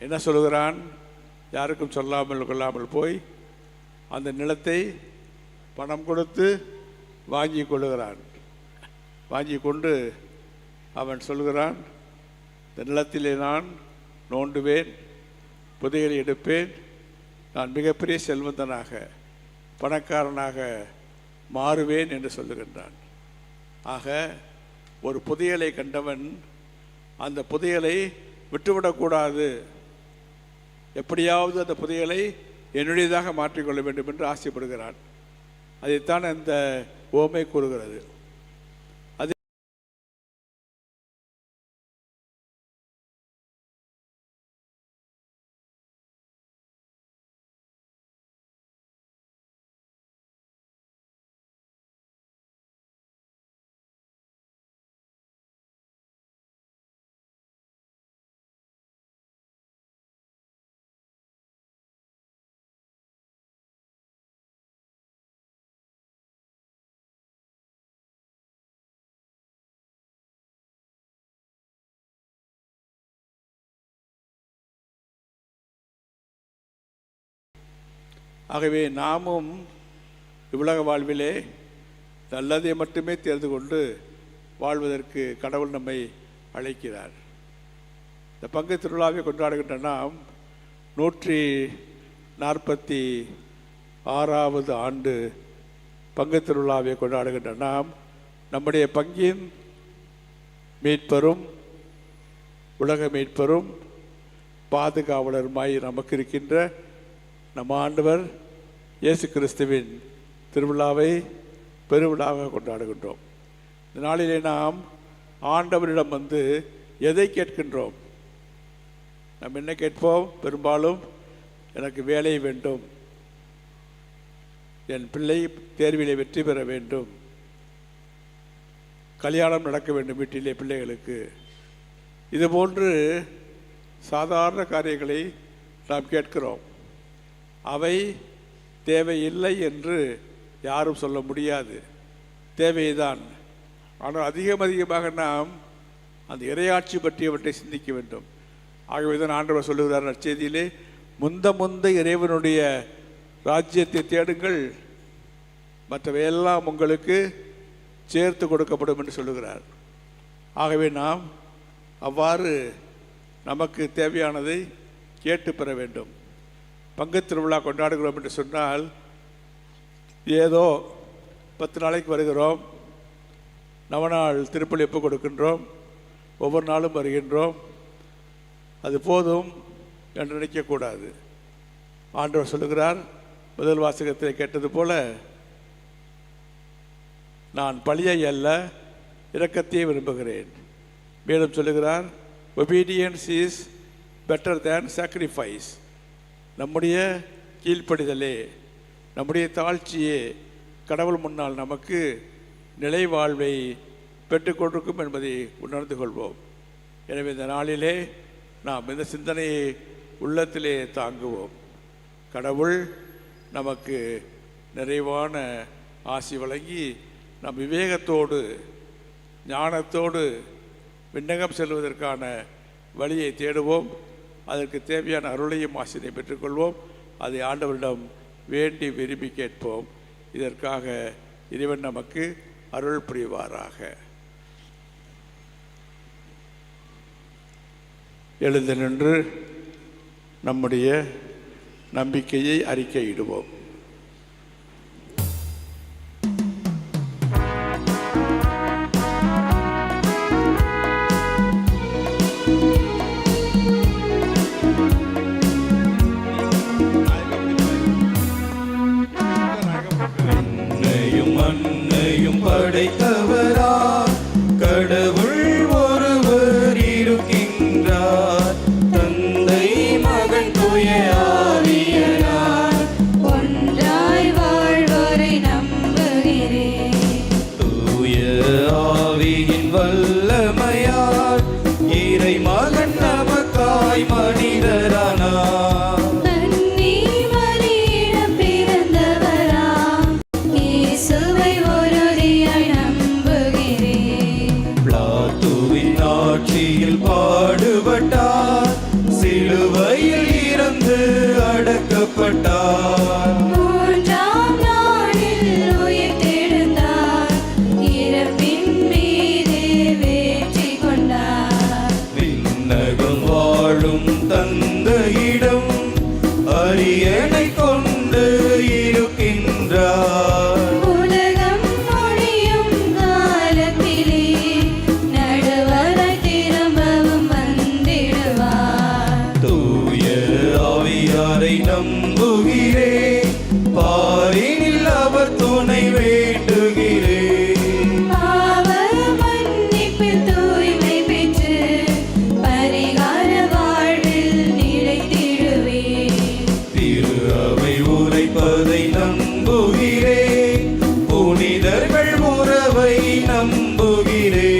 என்ன சொல்லுகிறான், யாருக்கும் சொல்லாமல் கொள்ளாமல் போய் அந்த நிலத்தை பணம் கொடுத்து வாங்கி கொள்ளுகிறான். வாங்கி கொண்டு அவன் சொல்கிறான், இந்த நிலத்திலே நான் நோண்டுவேன், புதையலை எடுப்பேன், நான் மிகப்பெரிய செல்வந்தனாக பணக்காரனாக மாறுவேன் என்று சொல்லுகின்றான். ஆக ஒரு புதையலை கண்டவன் அந்த புதையலை விட்டுவிடக்கூடாது, எப்படியாவது அந்த புதையலை என்னுடையதாக மாற்றிக்கொள்ள வேண்டும் என்று ஆசைப்படுகிறான். அதைத்தான் அந்த ஓமை கூறுகிறது. அது ஆகவே நாமும் இவ்வுலக வாழ்விலே நல்லதை மட்டுமே தேர்ந்து கொண்டு வாழ்வதற்கு கடவுள் நம்மை அழைக்கிறார். இந்த பங்கு திருவிழாவை கொண்டாடுகின்ற நாம் 146வது ஆண்டு பங்கு திருவிழாவை கொண்டாடுகின்ற நாம் நம்முடைய பங்கின் மீட்பரும் உலக மீட்பரும் பாதுகாவலருமாய் நமக்கு இருக்கின்ற நம் ஆண்டவர் இயேசு கிறிஸ்துவின் திருவிழாவை பெருவிழாவாக கொண்டாடுகின்றோம். இந்த நாளிலே நாம் ஆண்டவரிடம் வந்து எதை கேட்கின்றோம்? நாம் என்ன கேட்போம்? பெரும்பாலும் எனக்கு வேலை வேண்டும், என் பிள்ளை தேர்விலே வெற்றி பெற வேண்டும், கல்யாணம் நடக்க வேண்டும் வீட்டிலே பிள்ளைகளுக்கு, இதுபோன்று சாதாரண காரியங்களை நாம் கேட்கிறோம். அவை தேவையில்லை என்று யாரும் சொல்ல முடியாது, தேவைதான். ஆனால் அதிகமாக நாம் அந்த இறையாட்சி பற்றியவற்றை சிந்திக்க வேண்டும். ஆகவே தான் ஆண்டவர் சொல்லுகிறார் நற்செய்தியிலே, முந்த இறைவனுடைய ராஜ்யத்தை தேடுங்கள், மற்றவையெல்லாம் உங்களுக்கு சேர்த்து கொடுக்கப்படும் என்று சொல்லுகிறார். ஆகவே நாம் அவ்வாறு நமக்கு தேவையானதை கேட்டு பெற வேண்டும். பங்குத் திருவிழா கொண்டாடுகிறோம் என்று சொன்னால் ஏதோ 10 நாளைக்கு வருகிறோம், நவநாள் திருப்பலி ஒப்பு கொடுக்கின்றோம், ஒவ்வொரு நாளும் வருகின்றோம், அது போதும் என்று நினைக்கக்கூடாது. ஆண்டவர் சொல்லுகிறார், முதல் வாசகத்தில் கேட்டது போல, நான் பழியை அல்ல இரக்கத்தையே விரும்புகிறேன். மேலும் சொல்லுகிறார், obedience is better than sacrifice. நம்முடைய கீழ்ப்படிதலே, நம்முடைய தாழ்ச்சியே கடவுள் முன்னால் நமக்கு நிலை வாழ்வை பெற்றுக்கொண்டிருக்கும் என்பதை உணர்ந்து கொள்வோம். எனவே இந்த நாளிலே நாம் இந்த சிந்தனையை உள்ளத்திலே தாங்குவோம். கடவுள் நமக்கு நிறைவான ஆசி வழங்கி நம் விவேகத்தோடு ஞானத்தோடு விண்ணகம் செல்வதற்கான வழியை தேடுவோம். அதற்கு தேவையான அருளையும் ஆசிரியை பெற்றுக்கொள்வோம். அதை ஆண்டவரிடம் வேண்டி விரும்பி கேட்போம். இதற்காக இறைவன் நமக்கு அருள் புரிவாராக. எழுந்து நின்று நம்முடைய நம்பிக்கையை அறிக்கையிடுவோம். மண்ணையும் படைத்தவரா கடவுள் ஒருவர் இருக்கின்றார், தந்தை மகன் தூய ஆவியார் ஒன்றாய் வாழ்வோரை நம்புகிறேன். தூய ஆவியின் வல்லமையார் இறை மகன் நமக்காய் மனிதரானார். பாடுபட்டார், சிலுவையில் இறந்து அடக்கப்பட்டார். 3ஆம் நாளில் உயிர்த்தெழுந்தார், இறப்பின் மீது வெற்றி கொண்டார். விண்ணகம் வாழும் தந்தையிடம் அரியணை கொண்டு இருக்கின்றார். நம்புகிறேன், பாரினில் அவர் துணை வேண்டுகிறேன். பாவ மன்னிப்பில் தூய்மை பெற்று பரிகார வாழ்வில் நிலைத்திடுவேன். திரு அவை உரைப்பதை நம்புகிறேன், புனிதர்கள் உறவை நம்புகிறேன்.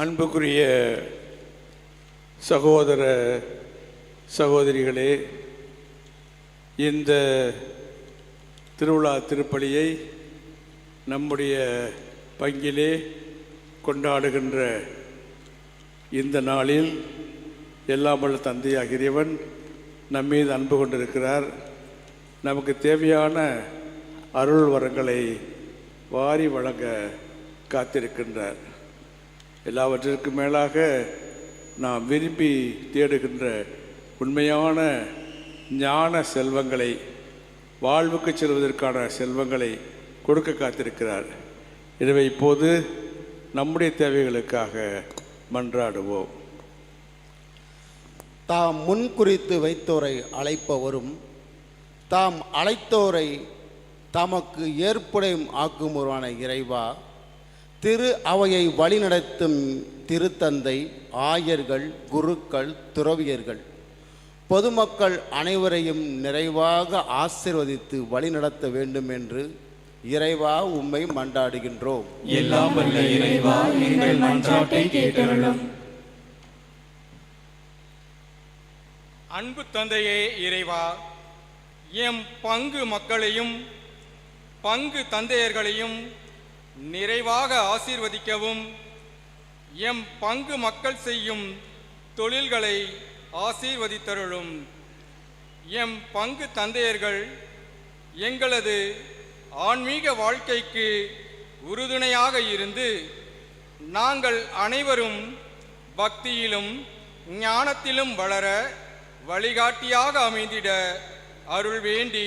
அன்புக்குரிய சகோதர சகோதரிகளே, இந்த திருவிழா திருப்பலியை நம்முடைய பங்கிலே கொண்டாடுகின்ற இந்த நாளில் எல்லாம் வல்ல தந்தையாகிய இறைவன் நம்மீது அன்பு கொண்டிருக்கிறார். நமக்கு தேவையான அருள் வரங்களை வாரி வழங்க காத்திருக்கின்றார். எல்லாவற்றிற்கும் மேலாக நாம் விரும்பி தேடுகின்ற உண்மையான ஞான செல்வங்களை, வாழ்வுக்கு செல்வதற்கான செல்வங்களை கொடுக்க காத்திருக்கிறார். எனவே இப்போது நம்முடைய தேவைகளுக்காக மன்றாடுவோம். தாம் முன்குறித்து வைத்தோரை அழைப்பவரும் தாம் அழைத்தோரை தமக்கு ஏற்புடையும் ஆக்குமுறான இறைவா, திரு அவையை வழிநடத்தும் திருத்தந்தை, ஆயர்கள், குருக்கள், துறவியர்கள், பொதுமக்கள் அனைவரையும் நிறைவாக ஆசீர்வதித்து வழிநடத்த வேண்டும் என்று இறைவா உம்மை மன்றாடுகின்றோம். எல்லாம் வல்ல இறைவா, எங்கள் மன்றாட்டை கேட்டருளும். அன்பு தந்தையே இறைவா, எம் பங்கு மக்களையும் பங்கு தந்தையர்களையும் நிறைவாக ஆசீர்வதிக்கவும், எம் பங்கு மக்கள் செய்யும் தொழில்களை ஆசீர்வதித்தருளும். எம் பங்கு தந்தையர்கள் எங்களது ஆன்மீக வாழ்க்கைக்கு உறுதுணையாக இருந்து நாங்கள் அனைவரும் பக்தியிலும் ஞானத்திலும் வளர வழிகாட்டியாக அமைந்திட அருள் வேண்டி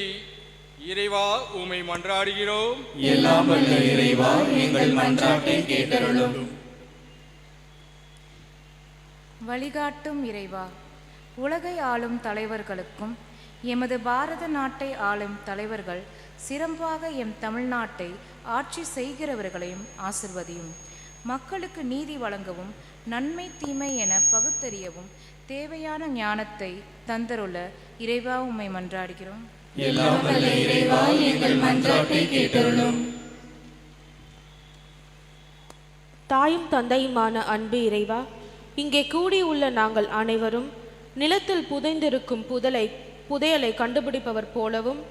இறைவா உம்மை மன்றாடுகிறோம். எல்லாம் வல்ல இறைவா, எங்கள் மன்றாட்டை கேட்டருளும். வழிகாட்டும் இறைவா, உலகை ஆளும் தலைவர்களுக்கும் எமது பாரத நாட்டை ஆளும் தலைவர்கள் சிறப்பாக எம் தமிழ்நாட்டை ஆட்சி செய்கிறவர்களையும் ஆசிர்வதியும். மக்களுக்கு நீதி வழங்கவும் நன்மை தீமை என பகுத்தறியவும் தேவையான ஞானத்தை தந்தருள இறைவா உம்மை மன்றாடுகிறோம். எல்லாம் வல்ல இறைவா, எங்கள் மன்றாட்டை கேட்டருளும். தாயும் தந்தையுமான அன்பு இறைவா, இங்கே கூடியுள்ள நாங்கள் அனைவரும் நிலத்தில் புதைந்திருக்கும் புதையலை கண்டுபிடிப்பவர் போலவும்,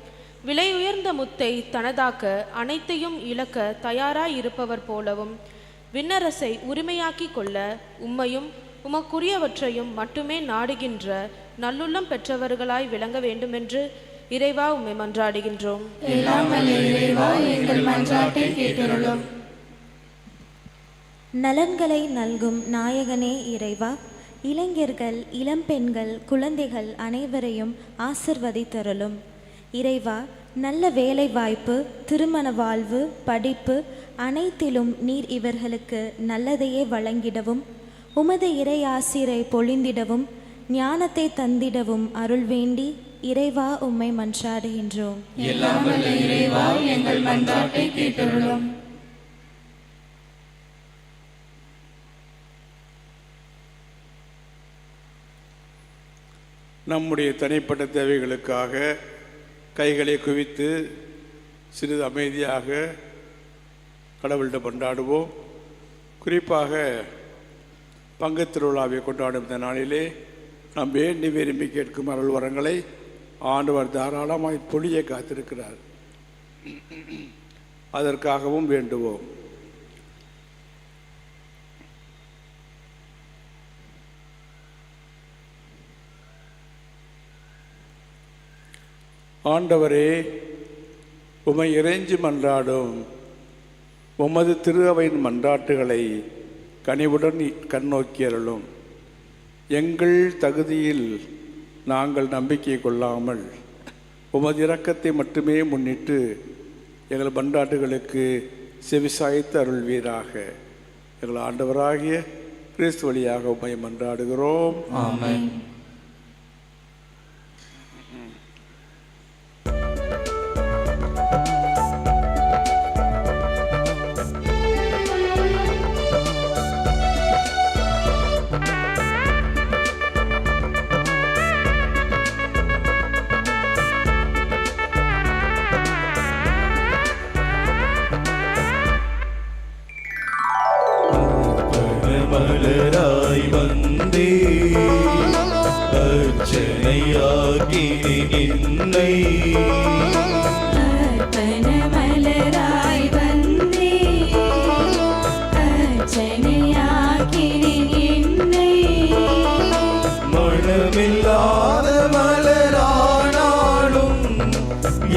விலை உயர்ந்த முத்தை தனதாக்க அனைத்தையும் இழக்க தயாராய் இருப்பவர் போலவும், விண்ணரசை உரிமையாக்கி கொள்ள உம்மையும் உமக்குரியவற்றையும் மட்டுமே நாடுகின்ற நல்லுள்ளம் பெற்றவர்களாய் விளங்க வேண்டுமென்று இறைவா உம்மை மன்றாடுகின்றோம். எல்லாம் வல்ல இறைவா, எங்கள் மன்றாட்டை கேட்டருளும். நலன்களை நல்கும் நாயகனே இறைவா, இளைஞர்கள், இளம்பெண்கள், குழந்தைகள் அனைவரையும் ஆசிர்வதித்தருளும். இறைவா, நல்ல வேலை வாய்ப்பு, திருமண வாழ்வு, படிப்பு அனைத்திலும் நீர் இவர்களுக்கு நல்லதையே வழங்கிடவும், உமது இறை ஆசிரை பொழிந்திடவும், ஞானத்தை தந்திடவும் அருள் வேண்டி இறைவா உம்மை மன்றாடுகின்றோம். எல்லாம் வல்ல இறைவா, எங்கள் மன்றாட்டை கேட்டருளும். நம்முடைய தனிப்பட்ட தேவைகளுக்காக கைகளை குவித்து சிறிது அமைதியாக கடவுளிடம் கொண்டாடுவோம். குறிப்பாக பங்குத் திருவிழாவை கொண்டாடும் இந்த நாளிலே நாம் வேண்டி விரும்பி கேட்கும் அருள் வரங்களை ஆண்டவர் தாராளமாய் பொழிய காத்திருக்கிறார். அதற்காகவும் வேண்டுவோம். ஆண்டவரே, உம்மை இறைஞ்சி மன்றாடும் உமது திரு அவையின் மன்றாட்டுகளை கனிவுடன் கண்ணோக்கியருளும். எங்கள் தகுதியில் நாங்கள் நம்பிக்கை கொள்ளாமல் உமது இரக்கத்தை மட்டுமே முன்னிட்டு எங்கள் மன்றாட்டுகளுக்கு செவிசாய்த்து அருள்வீராக. எங்கள் ஆண்டவராகிய கிறிஸ்து வழியாக உம்மை மன்றாடுகிறோம். ஆமென். மலராய் வந்தே அர்ச்சனையாகி என்னை, அர்ப்பண மலராய் வந்தே அர்ச்சனையாகி என்னை, மனமில்லாத மலரானாலும்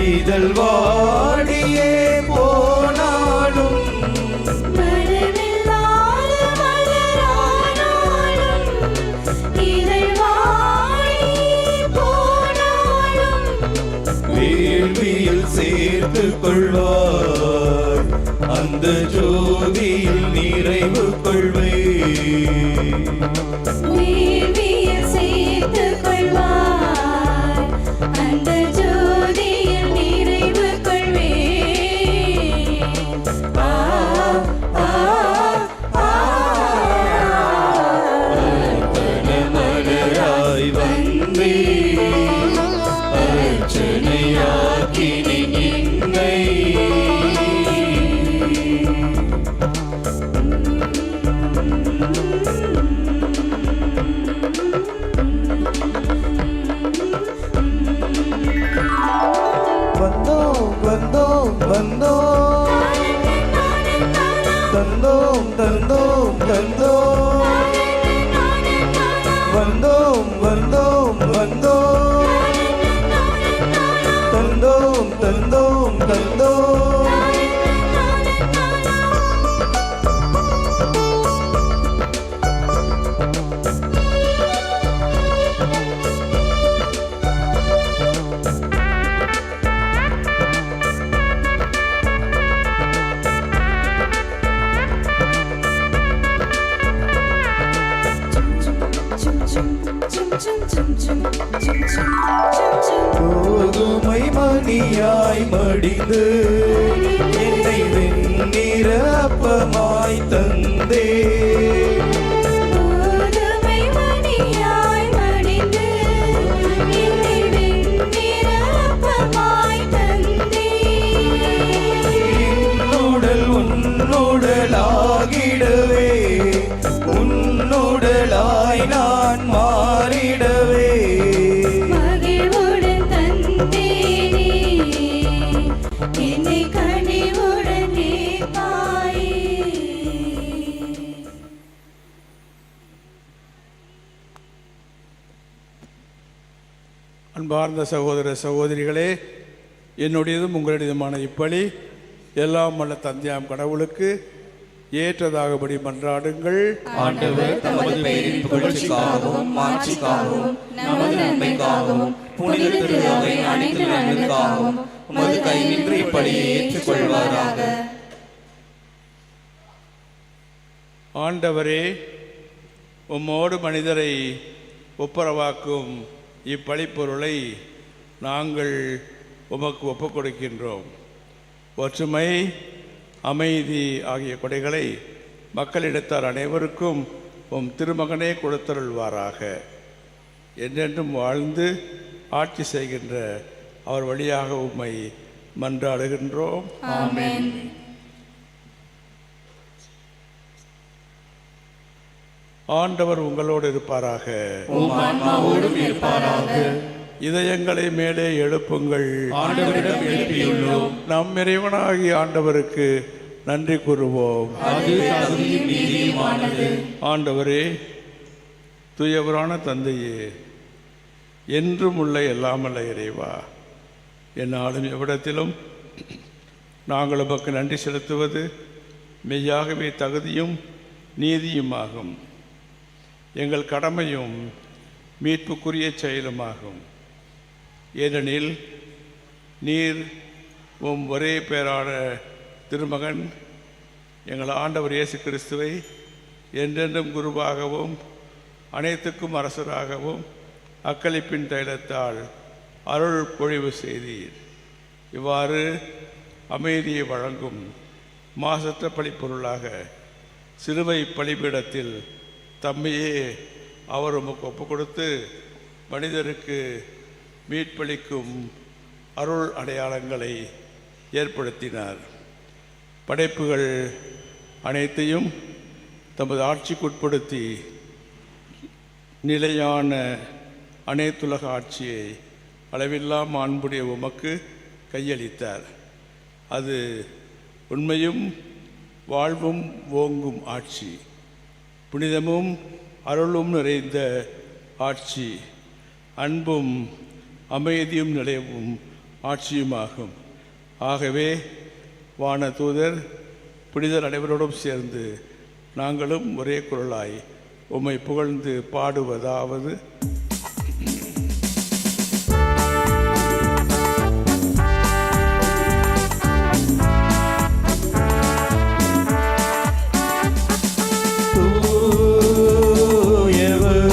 இதழ் வாடியே போனாலும், வேள்வியில் சேர்த்து கொள்வார், அந்த ஜோதியில் நிறைவு கொள்வே. வேள்வியில் சேர்த்து கொள்வார், அந்த ஜோதியில் தந்தோம் வந்தோம் தந்தோம் தந்தோம் தந்தோம் கோதுமை மணியாய் மடிந்து என்னை வெண்ணிற அப்பமாய் தந்தே உன்னுடல் உன்னுடலாகிடவே உன்னுடலாய் நான் மாறிடவே அன்பார்ந்த சகோதர சகோதரிகளே, என்னுடையதும் உங்களுடையதுமான இப்பலி எல்லாம் வல்ல தந்தையாம் கடவுளுக்கு ஏற்றதாகபடி மன்றாடுங்கள். ஆண்டவர் தமது பெயரின் புகழ்ச்சிக்காகவும் மாட்சிக்காகவும் நமது நன்மைக்காகவும் புனித திருவை அனைத்து நன்மைக்காகவும் உமது கை நின்று இப்படியை ஏற்றுக்கொள்வாராக. ஆண்டவரே, உம்மோடு மனிதரை ஒப்புரவாக்கும் இப்பழிப்பொருளை நாங்கள் உமக்கு ஒப்புக் கொடுக்கின்றோம். ஒற்றுமை, அமைதி ஆகிய கொடைகளை மக்களிடத்தார் அனைவருக்கும் உம் திருமகனே கொடுத்தருள்வாராக. என்றென்றும் வாழ்ந்து ஆட்சி செய்கின்ற அவர் வழியாக உம்மை மன்றாடுகின்றோம். ஆமென். ஆண்டவர் உங்களோடு இருப்பாராக. உம் ஆன்மாவோடும் இருப்பாராக. இதயங்களை மேலே எழுப்புங்கள். ஆண்டவரிடம் எழுப்பியுள்ளோம். நம் இறைவனாகிய ஆண்டவருக்கு நன்றி கூறுவோம். அது தகுதியும் நீதியுமானது. ஆண்டவரே, தூயவரான தந்தையே, என்றும் உள்ள எல்லாமல்ல இறைவா, என்னாலும் எவ்விடத்திலும் நாங்கள் உமக்கு நன்றி செலுத்துவது மெய்யாகவே தகுதியும் நீதியுமாகும். எங்கள் கடமையும் மீட்புக்குரிய செயலுமாகும். ஏனெனில் நீர் உம் ஒரே பேரான திருமகன் எங்கள் ஆண்டவர் இயேசு கிறிஸ்துவை என்றென்றும் குருவாகவும் அனைத்துக்கும் அரசராகவும் அக்களிப்பின் தைலத்தால் அருள் பொழிவு செய்தீர். இவ்வாறு அமைதியை வழங்கும் மாசற்ற பழிப்பொருளாக சிலுவை பலிபீடத்தில் தம்மையே அவர் உமக்கு ஒப்புக் கொடுத்து மனிதருக்கு மீட்பளிக்கும் அருள் அடையாளங்களை ஏற்படுத்தினார். படைப்புகள் அனைத்தையும் தமது ஆட்சிக்குட்படுத்தி நிலையான அனைத்துலக ஆட்சியை அளவில்லா மாண்புடைய உமக்கு கையளித்தார். அது உண்மையும் வாழ்வும் ஓங்கும் ஆட்சி, புனிதமும் அருளும் நிறைந்த ஆட்சி, அன்பும் அமைதியும் நிலைவும் ஆட்சியுமாகும். ஆகவே வான தூதர் புனிதர் அனைவரோடும் சேர்ந்து நாங்களும் ஒரே குரலாய் உம்மை புகழ்ந்து பாடுவதாவது: தூயவர்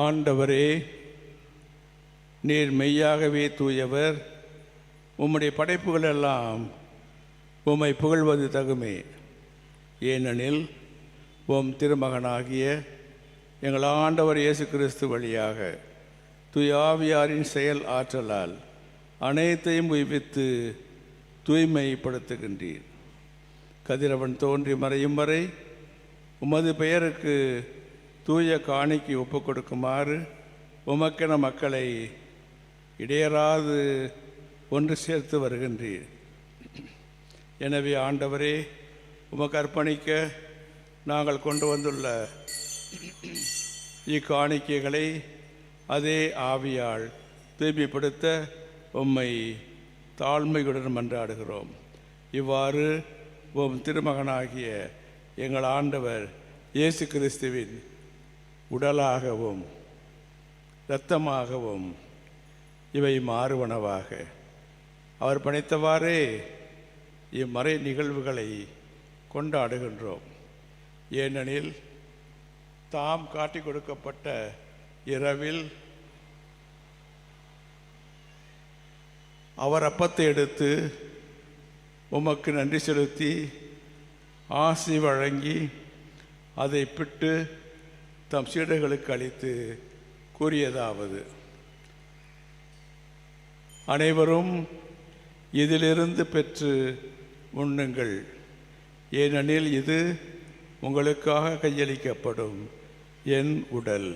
ஆண்டவரே, நீர் மெய்யாகவே தூயவர். உம்முடைய படைப்புகள் எல்லாம் உம்மை புகழ்வது தகுமே. ஏனெனில் உம் திருமகனாகிய எங்கள் ஆண்டவர் இயேசு கிறிஸ்து வழியாக தூய ஆவியாரின் செயல் ஆற்றலால் அனைத்தையும் உய்வித்து தூய்மைப்படுத்துகின்றீர். கதிரவன் தோன்றி மறையும் வரை உமது பெயருக்கு தூய காணிக்கை ஒப்புக் கொடுக்குமாறு உமக்கென மக்களை இடையராது ஒன்று சேர்த்து வருகின்றீர். எனவே ஆண்டவரே, உமக்கு அர்ப்பணிக்க நாங்கள் கொண்டு வந்துள்ள இக்காணிக்கைகளை அதே ஆவியால் தூய்மைப்படுத்த உம்மை தாழ்மையுடன் மன்றாடுகிறோம். இவ்வாறு உம் திருமகனாகிய எங்கள் ஆண்டவர் இயேசு கிறிஸ்துவின் உடலாகவும் இரத்தமாகவும் இவை மாறுவனவாக அவர் படைத்தவாறே இம்மறை நிகழ்வுகளை கொண்டாடுகின்றோம். ஏனெனில் தாம் காட்டிக் கொடுக்கப்பட்ட இரவில் அவர் அப்பத்தை எடுத்து உமக்கு நன்றி செலுத்தி ஆசி வழங்கி அதை பிட்டு தம் சீடர்களுக்கு அளித்து கூறியதாவது: அனைவரும் இதிலிருந்து பெற்று உண்ணுங்கள், ஏனெனில் இது உங்களுக்காக கையளிக்கப்படும் என் உடல்.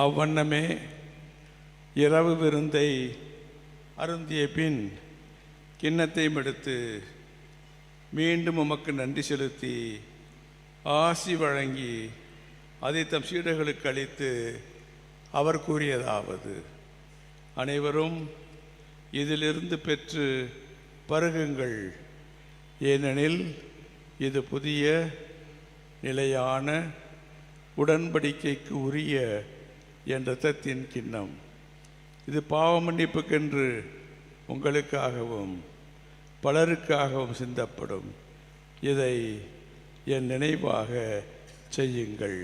அவ்வண்ணமே இரவு விருந்தை அருந்திய பின் கிண்ணத்தையும் எடுத்து மீண்டும் உமக்கு நன்றி செலுத்தி ஆசி வழங்கி அதை தம் சீடர்களுக்கு அளித்து அவர் கூறியதாவது: அனைவரும் இதிலிருந்து பெற்று பருகுங்கள், ஏனெனில் இது புதிய நிலையான உடன்படிக்கைக்கு உரிய என் இரத்தத்தின் கிண்ணம். இது பாவ மன்னிப்புக்கென்று உங்களுக்காகவும் பலருக்காகவும் சிந்தப்படும். இதை என் நினைவாக செய்யுங்கள்.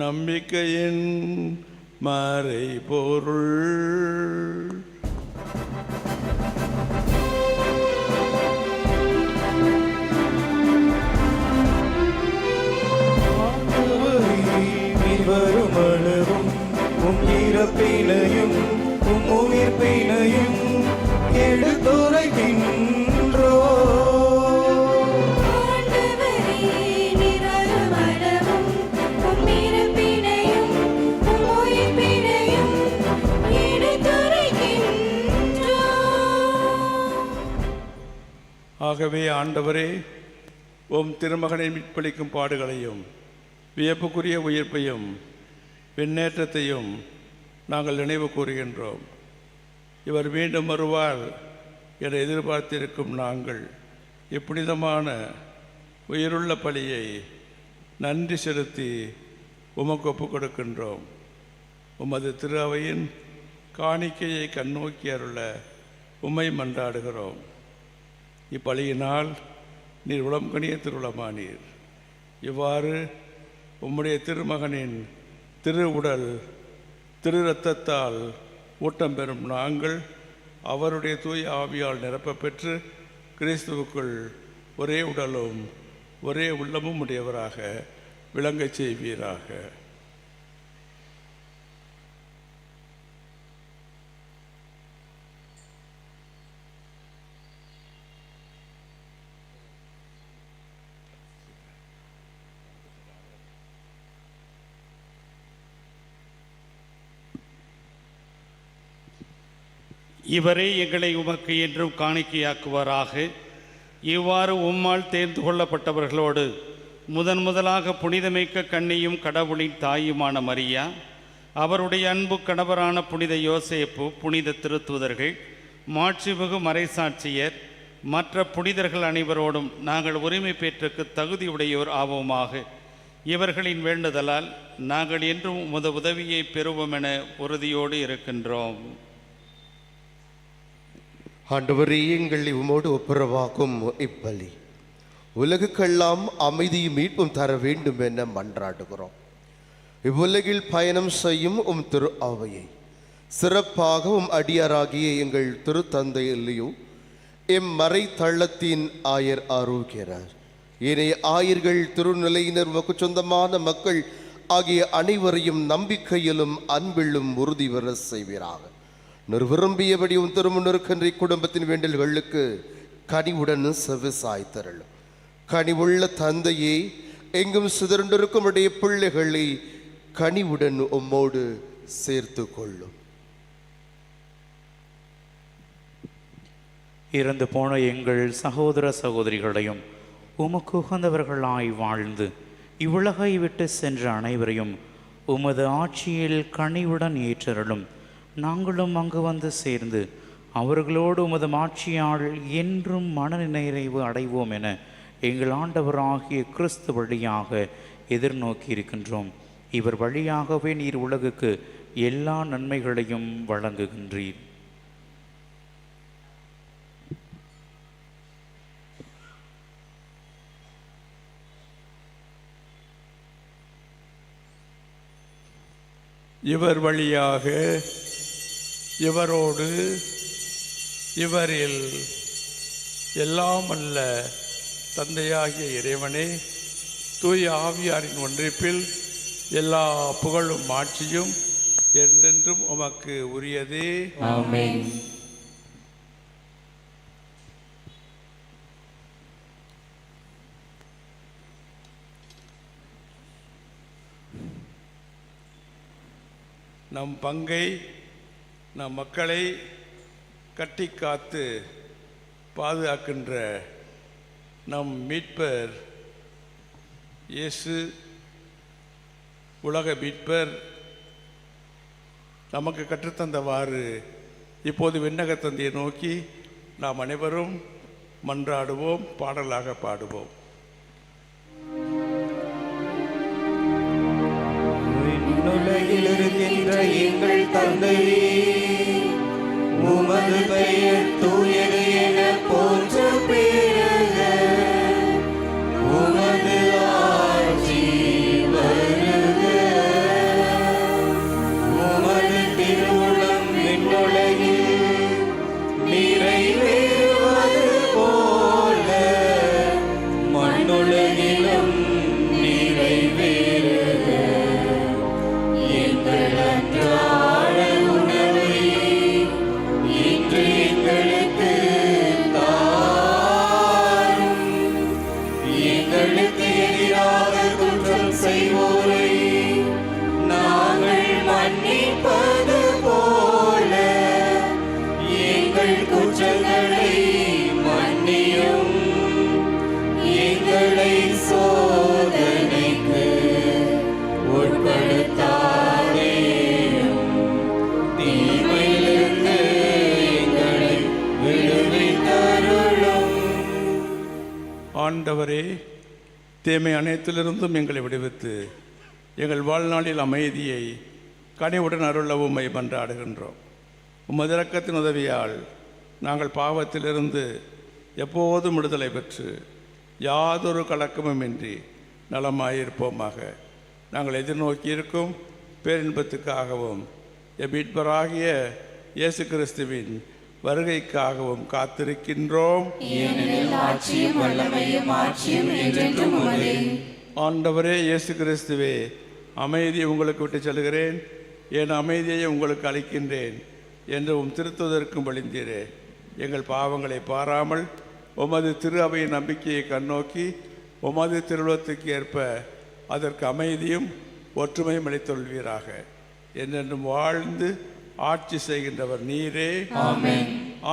நம்பிக்கையின் மறைபொருள். வருமளவும் உம் இறப்பினையும் உம் உயிர்ப்பினையும் எடுத்துரைக்கின்றோ. ஆகவே ஆண்டவரே, உம் திருமகனை மீட்பளிக்கும் பாடுகளையும் வியப்புக்குரிய உயிர்ப்பையும் விண்ணேற்றத்தையும் நாங்கள் நினைவு கூறுகின்றோம். இவர் மீண்டும் வருவார் என எதிர்பார்த்திருக்கும் நாங்கள் இப்புனிதமான உயிருள்ள பலியை நன்றி செலுத்தி உமக்கு ஒப்புக் கொடுக்கின்றோம். உமது திரு அவையின் காணிக்கையை கண்ணோக்கி அருள உம்மை மன்றாடுகிறோம். இப்பலியினால் நீர் உளம் கனிய திருவுளமானீர். இவ்வாறு உம்முடைய திருமகனின் திரு உடல் திரு இரத்தத்தால் ஊட்டம் பெறும் நாங்கள் அவருடைய தூய ஆவியால் நிரப்ப பெற்று கிறிஸ்துவுக்குள் ஒரே உடலும் ஒரே உள்ளமும் உடையவராக விளங்கச் செய்வீராக. இவரே எங்களை உமக்கு என்றும் காணிக்கையாக்குவாராக. இவ்வாறு உம்மால் தேர்ந்து கொள்ளப்பட்டவர்களோடு முதலாக புனிதமிக்க கன்னியும் கடவுளின் தாயுமான மரியா, அவருடைய அன்பு கணவரான புனித யோசேப்பு, புனித திருத்தூதர்கள், மாட்சிமிகு மறைசாட்சியர், மற்ற புனிதர்கள் அனைவரோடும் நாங்கள் உரிமை பெற்றுக்கு தகுதியுடையோர் ஆவோமாக. இவர்களின் வேண்டுதலால் நாங்கள் என்றும் உமது உதவியை பெறுவோம் என உறுதியோடு இருக்கின்றோம். ஆண்டவரே, எங்களை உமோடு ஒப்புரவாக்கும் இப்பலி உலகுக்கெல்லாம் அமைதியும் மீட்பும் தர வேண்டும் என மன்றாடுகிறோம். இவ்வுலகில் பயணம் செய்யும் உம் திரு அவையை சிறப்பாக உம் அடியாராகிய எங்கள் திருத்தந்தையிலையோ மறை தள்ளத்தின் ஆயர் ஆரோக்கியரார், ஏனைய ஆயர்கள், திருநிலையினர், உமக்கு சொந்தமான மக்கள் ஆகிய அனைவரையும் நம்பிக்கையிலும் அன்பிலும் உறுதி பெற செய்வீராக. நிர்விரும்பியபடி உன் திருமுன்னிருக்கின்ற குடும்பத்தின் வேண்டல்களுக்கு கனிவுடன் செவிசாய்த்தருளும். கனிவுள்ள தந்தையே, எங்கும் சிதறண்டிருக்கும் உடைய பிள்ளைகளை கனிவுடன் உம்மோடு சேர்த்து கொள்ளும். இறந்து போன எங்கள் சகோதர சகோதரிகளையும் உமக்கு உகந்தவர்களாய் வாழ்ந்து இவ்வுலகை விட்டு சென்ற அனைவரையும் உமது ஆட்சியில் கனிவுடன் ஏற்றருளும். நாங்களும் அங்கு வந்து சேர்ந்து அவர்களோடு உமது ஆட்சியால் என்றும் மனநிறைவு அடைவோம் என எங்கள் ஆண்டவராகிய கிறிஸ்து வழியாக எதிர்நோக்கி இருக்கின்றோம். இவர் வழியாகவே நீர் உலகுக்கு எல்லா நன்மைகளையும் வழங்குகின்றீர். இவர் வழியாக, இவரோடு, இவரில் எல்லாம் அல்ல தந்தையாகிய இறைவனே, தூய ஆவியாரின் ஒன்றிப்பில் எல்லா புகழும் ஆட்சியும் என்றென்றும் உமக்கு உரியதே. ஆமென். நம் பங்கை, நம் மக்களை கட்டி காத்து பாதுகாக்கின்ற நம் மீட்பர் இயேசு, உலக மீட்பர், நமக்கு கற்றுத்தந்தவாறு இப்போது விண்ணக தந்தையை நோக்கி நாம் அனைவரும் மன்றாடுவோம், பாடலாக பாடுவோம். உலகில் இருக்கின்ற எங்கள் தந்தையே, உமது பெயர் தூயது என போற்ற பெறுக. உமது ஆட்சி வருக. உமது திருவுளம் விண்ணுலகில் நிறைவேறுவது போல மண்ணுலகிலும் நிறைவேறுக. எங்கள் அன்றாட உணவை இன்று எங்களுக்கு தாரும். எங்களுக்கு எதிராக குற்றம் செய்வோரை நாங்கள் மன்னிப்பது போல எங்கள் குற்றங்களை மன்னியும். எங்களை சோதனைக்கு உட்படுத்தாதேயும், தீமையிலிருந்து எங்களை விடுவித்தருளும். ஆண்டவரே, தீமை அனைத்திலிருந்தும் எங்களை விடுவித்து எங்கள் வாழ்நாளில் அமைதியை கனிவுடன் அருள உம்மை மன்றாடுகின்றோம். உமது இரக்கத்தின் உதவியால் நாங்கள் பாவத்திலிருந்து எப்போதும் விடுதலை பெற்று யாதொரு கலக்கமுமின்றி நலமாயிருப்போமாக. நாங்கள் எதிர்நோக்கி இருக்கும் பேரின்பத்துக்காகவும் மீட்பராகிய இயேசு கிறிஸ்துவின் வருகைக்காகவும் காத்திருக்கின்றோம். ஆண்டவரே இயேசு கிறிஸ்துவே, அமைதியை உங்களுக்கு விட்டு செல்கிறேன், என் அமைதியை உங்களுக்கு அளிக்கின்றேன் என்று உம் திருத்துவதற்கும் வழிந்தீரே. எங்கள் பாவங்களை பாராமல் உமது திரு அவையின் நம்பிக்கையை கண்ணோக்கி உமது திருவுளத்துக்கு ஏற்ப அதற்கு அமைதியும் ஒற்றுமையும் அளித்தொள்வீராக. என்றென்றும் வாழ்ந்து ஆட்சி செய்கின்றவர் நீரே.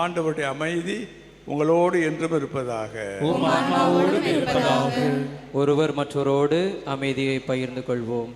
ஆண்டவருடைய அமைதி உங்களோடு என்றும் இருப்பதாக. ஒருவர் மற்றவரோடு அமைதியை பகிர்ந்து கொள்வோம்.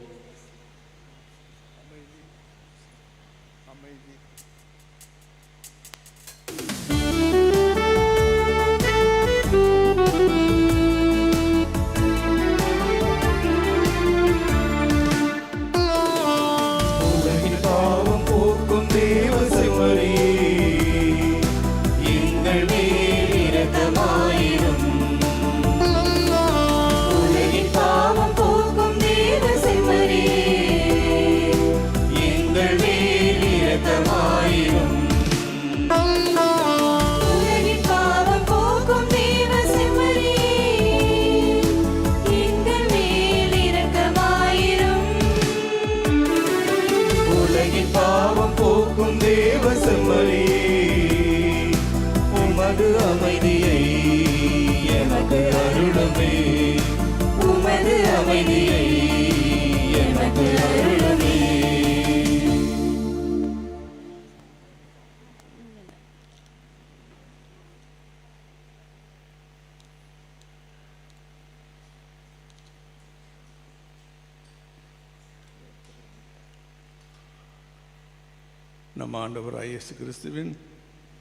நம் ஆண்டவராகிய இயேசு கிறிஸ்துவின்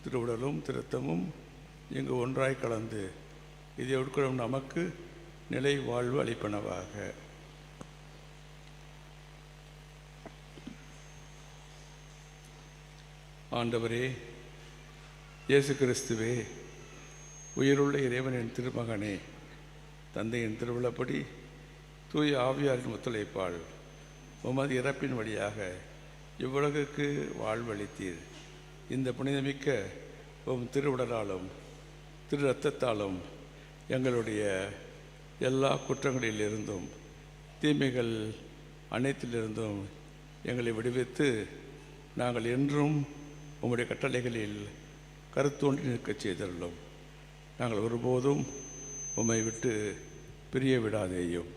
திருவுடலும் திருத்தமும் இங்கு ஒன்றாய் கலந்து இதை உட்கொள்ளும் நமக்கு நிலை வாழ்வு அளிப்பனவாக. ஆண்டவரே இயேசு கிறிஸ்துவே, உயிருள்ள இறைவனின் திருமகனே, தந்தையின் திருவிழப்படி தூய ஆவியாரின் ஒத்துழைப்பால் உமது இறப்பின் வழியாக இவ்வுலகுக்கு வாழ்வளித்தீர். இந்த புனிதமிக்க திருவுடலாலும் திரு இரத்தத்தாலும் எங்களுடைய எல்லா குற்றங்களிலிருந்தும் தீமைகள் அனைத்திலிருந்தும் எங்களை விடுவித்து நாங்கள் என்றும் உம்முடைய கட்டளைகளில் கருத்தோன்றி நிற்கச் செய்தருளும். நாங்கள் ஒருபோதும் உம்மை விட்டு பிரிய விடாதேயும்.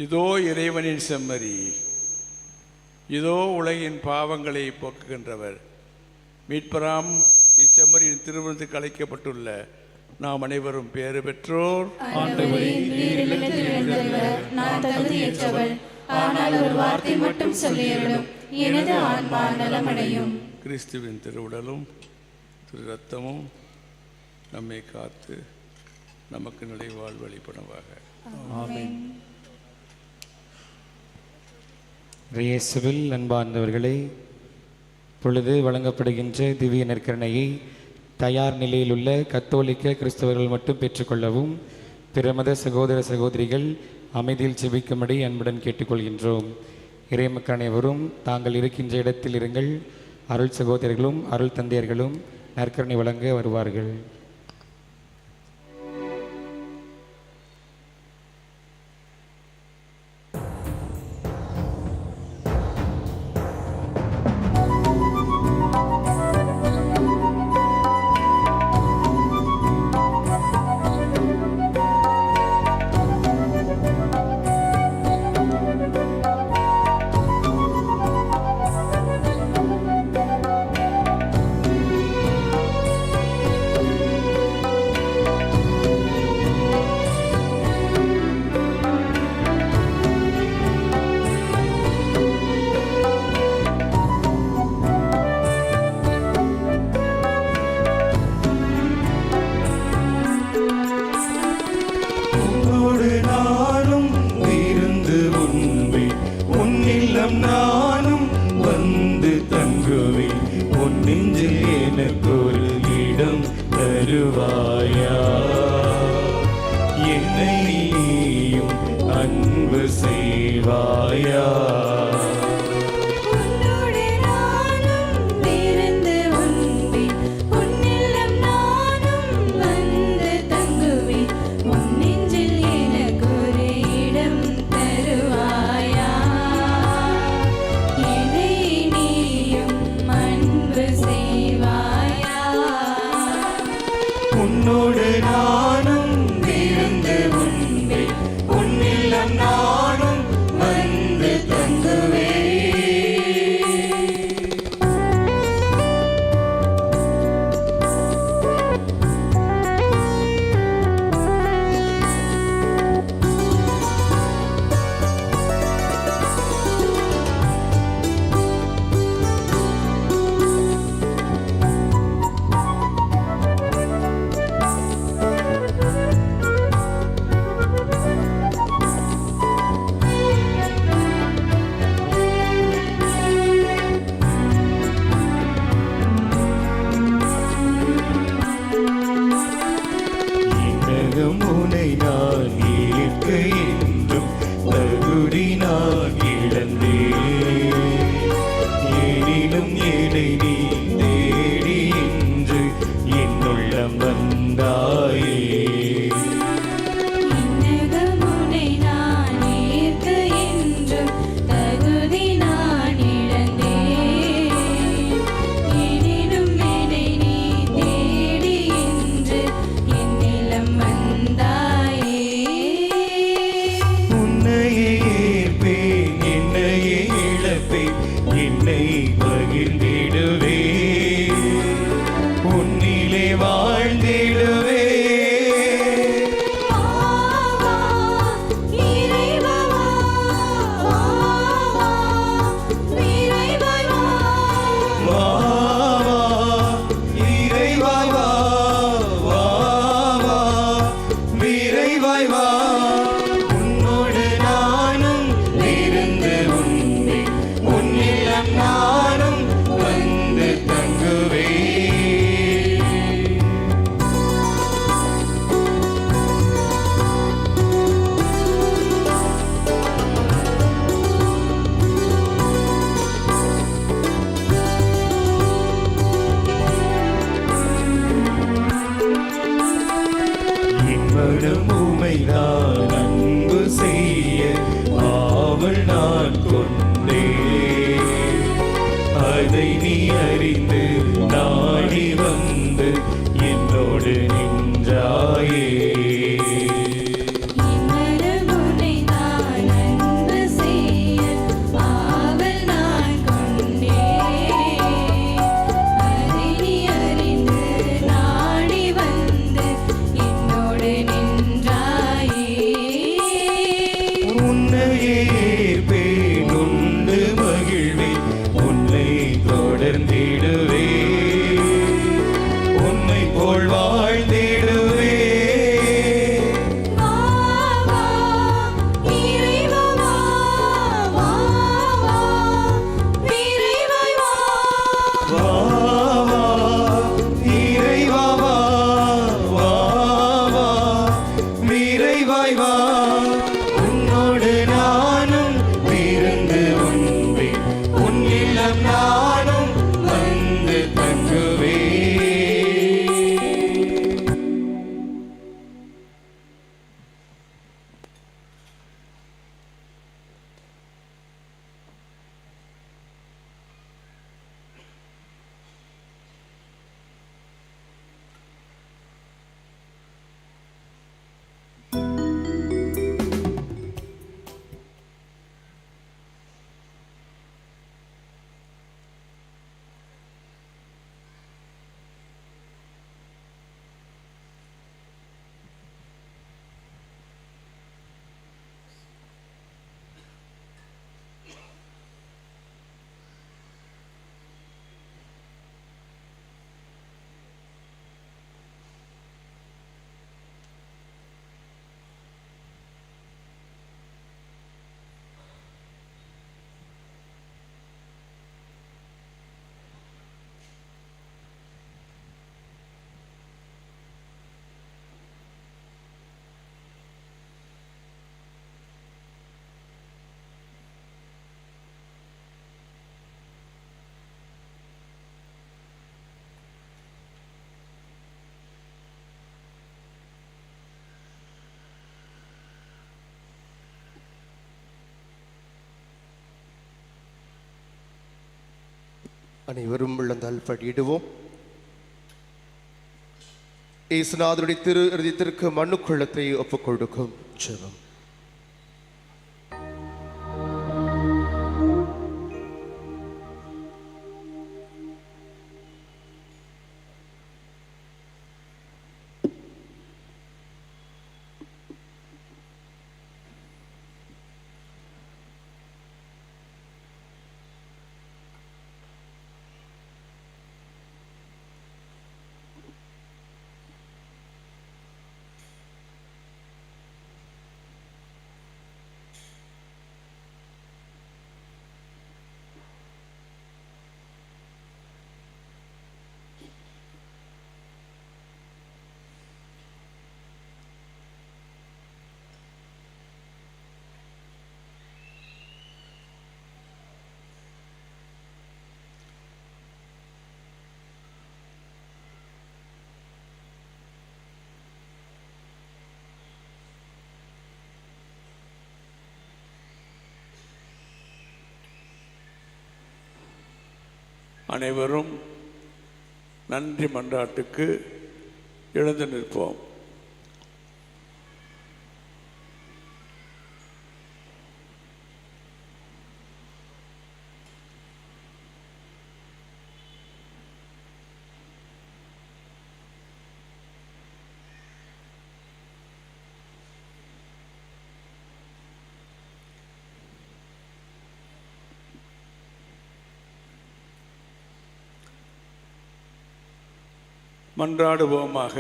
இதோ இறைவனின் செம்மறி, இதோ உலகின் பாவங்களை போக்குகின்றவர். மீட்பராம் இச்செம்மறியின் திருவிருந்துக்கு அழைக்கப்பட்டுள்ள நாம் அனைவரும் பேறு பெற்றோர். நான் தகுதியற்றவள், ஆனால் ஒரு வார்த்தை மட்டும் சொல்லியருளும், எனது ஆன்மா நலமடையும். கிறிஸ்துவின் திருவுடலும் திரு இரத்தமும் நம்மை காத்து நமக்கு நிலை வாழ்வு அளிப்பனவாக. ஆமென். இயேசுவில் அன்பார்ந்தவர்களே, பொழுது வழங்கப்படுகின்ற திவ்ய நற்கருணையை தயார் நிலையில் உள்ள கத்தோலிக்க கிறிஸ்தவர்கள் மட்டும் பெற்றுக்கொள்ளவும் பிறமத சகோதர சகோதரிகள் அமைதியில் ஜெபிக்கும்படி அன்புடன் கேட்டுக்கொள்கின்றோம். இறைமக்கள் அனைவரும் தாங்கள் இருக்கின்ற இடத்தில் இருங்கள். அருள் சகோதரர்களும் அருள் தந்தையர்களும் நற்கருணை வழங்க வருவார்கள். இன்படும் உனை நான் ஏற்க என்றும் தகுதி நான் இழந்தேன். எனினும் என்னை நீ தேடி என்று என் உள்ளம் வந்தாயே. இன்னகமுனை நான் ஏற்க என்றும் தகுதி நான் இழந்தேன். எனினும் என்னை நீ தேடி என்று என் நிலம் வந்தாயே. உன்னையே ஏற்பேன், என்னையே இழப்பேன், என்னை பகிர்ந்திடுவேன், உன்னிலே வாழ்ந்திடுவேன். வா, வா, இறைவாய் வா, வா, வா, விரைவாய் வா. உன்னோடு நானும் இருந்து உண்பேன், உன்னிடம் நானும் வந்து தங்குவேன். மனம் உமைதான் அன்பு செய்ய ஆவல் நான் கொண்டே. அதை நீ அறிந்து நாடி வந்து என்னோடு நின்றாயே. இன்னகமுனை நான் அன்பு செய்ய ஆவல் நான் கொண்டேன். அதை நீ அறிந்து நாடி வந்து என்னோடு நின்றாயே. உன்னையே ஏற்பேன், உண்டு மகிழ்வேன், உன்னை தொடர்ந்திடுவேன், உன்னை போல் வாழ்ந்திடுவேன். வா, வா, இறைவா வா, வா, வா, விரைவாய் வா. வா, வா, இறைவா வா, வா, வா, விரைவாய் வா. உன்னோடு நானும் இருந்து உண்பேன், உன் இல்லம் நானும் வந்து தங்குவேன். அனைவரும் விழுந்தால் படியிடுவோம். இயேசுநாதருடைய திரு இருதயத்திற்கு மண்ணுக்குள்ளத்தை ஒப்புக் கொடுக்கும் ஜெபம். அனைவரும் நன்றி மன்றாட்டுக்கு எழுந்து நிற்போம். மன்றாடுவோமாக.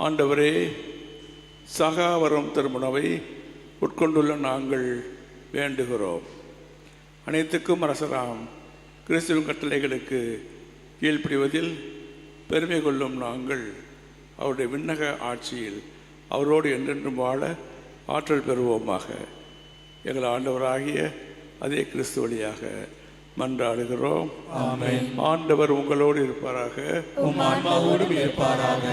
ஆண்டவரே, சகாவரம் திருமணவை உட்கொண்டுள்ள நாங்கள் வேண்டுகிறோம். அனைத்துக்கும் அரசராம் கிறிஸ்துவின் கட்டளைகளுக்கு கீழ்ப்படிவதில் பெருமை கொள்ளும் நாங்கள் அவருடைய விண்ணக ஆட்சியில் அவரோடு என்றென்றும் வாழ ஆற்றல் பெறுவோமாக. எங்கள் ஆண்டவராகிய அதே கிறிஸ்து வழியாக மன்றாடுகிறோம். ஆமென். ஆண்டவர் உங்களோடு இருப்பாராக. உம் ஆன்மாவோடும் இருப்பாராக.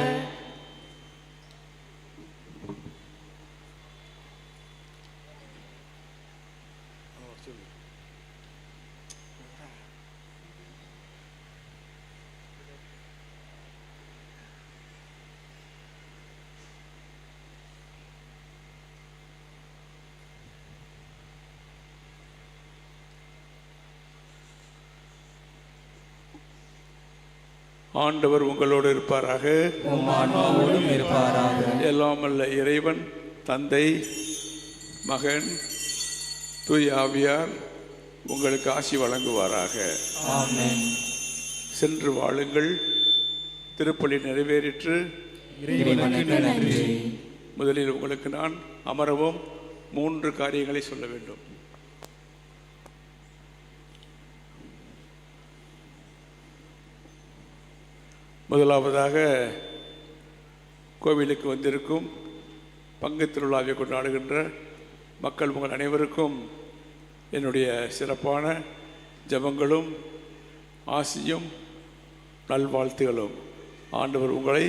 ஆண்டவர் உங்களோடு இருப்பாராக. உம் ஆன்மாவோடும் இருப்பாராக. எல்லாம் வல்ல இறைவன் தந்தை, மகன், தூய ஆவியார் உங்களுக்கு ஆசி வழங்குவாராக. ஆமென். சென்று வாழுங்கள். திருப்பலி நிறைவேறிற்று. இறைவனுக்கு நன்றி. முதலில் உங்களுக்கு நான் அமரவும் 3 காரியங்களை சொல்ல வேண்டும். முதலாவதாக, கோவிலுக்கு வந்திருக்கும் பங்கு திருவிழாவை கொண்டாடுகின்ற மக்கள் உங்கள் அனைவருக்கும் என்னுடைய சிறப்பான ஜெபங்களும் ஆசியும் நல்வாழ்த்துகளும். ஆண்டவர் உங்களை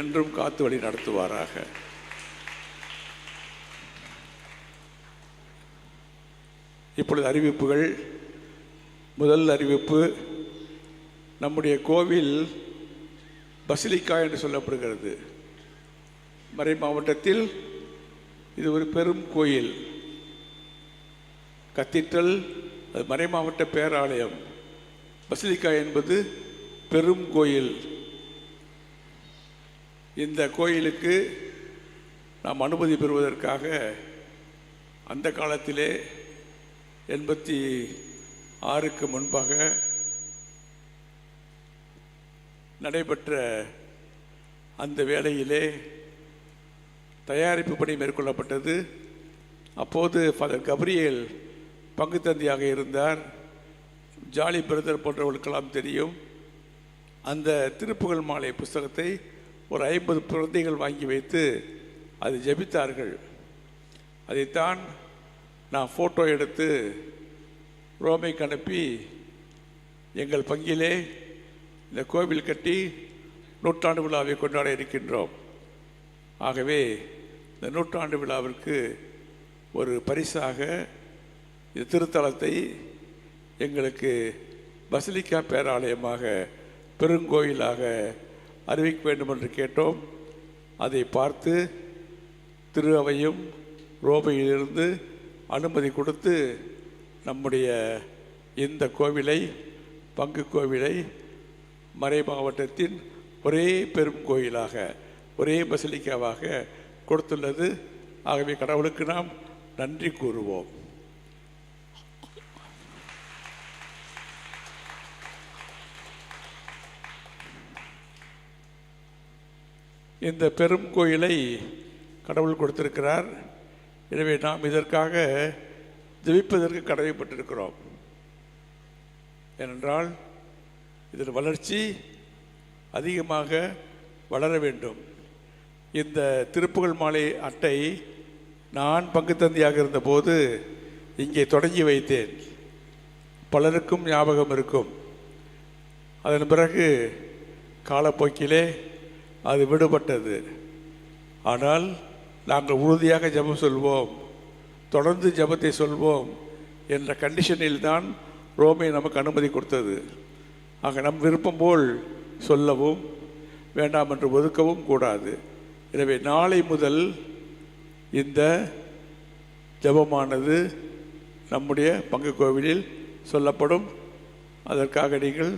என்றும் காத்து வழி நடத்துவாராக. இப்பொழுது அறிவிப்புகள். முதல் அறிவிப்பு, நம்முடைய கோவில் பசிலிக்கா என்று சொல்லப்படுகிறது. மறை மாவட்டத்தில் இது ஒரு பெரும் கோயில். கத்தீட்ரல் அது மறை மாவட்ட பேராலயம். பசிலிக்கா என்பது பெரும் கோயில். இந்த கோயிலுக்கு நாம் அனுமதி பெறுவதற்காக அந்த காலத்திலே 86க்கு முன்பாக நடைபெற்ற அந்த வேளையிலே தயாரிப்பு பணி மேற்கொள்ளப்பட்டது. அப்போது ஃபாதர் கப்ரியேல் பங்கு தந்தையாக இருந்தார். ஜாலி பிரதர் போன்றவர்களுக்கெல்லாம் தெரியும். அந்த திருப்புகழ் மாலை புஸ்தகத்தை ஒரு 50 பிரதிகள் வாங்கி வைத்து அதை ஜெபித்தார்கள். அதைத்தான் நான் ஃபோட்டோ எடுத்து ரோமைக்கு அனுப்பி எங்கள் பங்கிலே இந்த கோவில் கட்டி 100ஆண்டு விழாவை கொண்டாட இருக்கின்றோம். ஆகவே இந்த 100ஆண்டு விழாவிற்கு ஒரு பரிசாக இந்த திருத்தலத்தை எங்களுக்கு பசிலிக்கா பேராலயமாக பெருங்கோயிலாக அறிவிக்க வேண்டும் என்று கேட்டோம். அதை பார்த்து திரு அவையும் ரோமையிலிருந்து அனுமதி கொடுத்து நம்முடைய இந்த கோவிலை, பங்கு கோவிலை மறை மாவட்டத்தின் ஒரே பெரும் கோயிலாக, ஒரே பசிலிக்காவாக கொடுத்துள்ளது. ஆகவே கடவுளுக்கு நாம் நன்றி கூறுவோம். இந்த பெரும் கோயிலை கடவுள் கொடுத்திருக்கிறார். எனவே நாம் இதற்காக ஜெபிப்பதற்கு கடமைப்பட்டிருக்கிறோம். ஏனென்றால் இதன் வளர்ச்சி அதிகமாக வளர வேண்டும். இந்த திருப்புகழ் மாலை அட்டை நான் பங்கு தந்தையாக இருந்தபோது இங்கே தொடங்கி வைத்தேன். பலருக்கும் ஞாபகம் இருக்கும். அதன் பிறகு காலப்போக்கிலே அது விடுபட்டது. ஆனால் நாங்கள் உறுதியாக ஜெபம் சொல்வோம், தொடர்ந்து ஜெபத்தை சொல்வோம் என்ற கண்டிஷனில் தான் ரோமை நமக்கு அனுமதி கொடுத்தது. ஆக நம் விருப்பம் போல் சொல்லவும் வேண்டாம் என்று ஒதுக்கவும் கூடாது. எனவே நாளை முதல் இந்த ஜெபமானது நம்முடைய பங்கு கோவிலில் சொல்லப்படும். அதற்காக நீங்கள்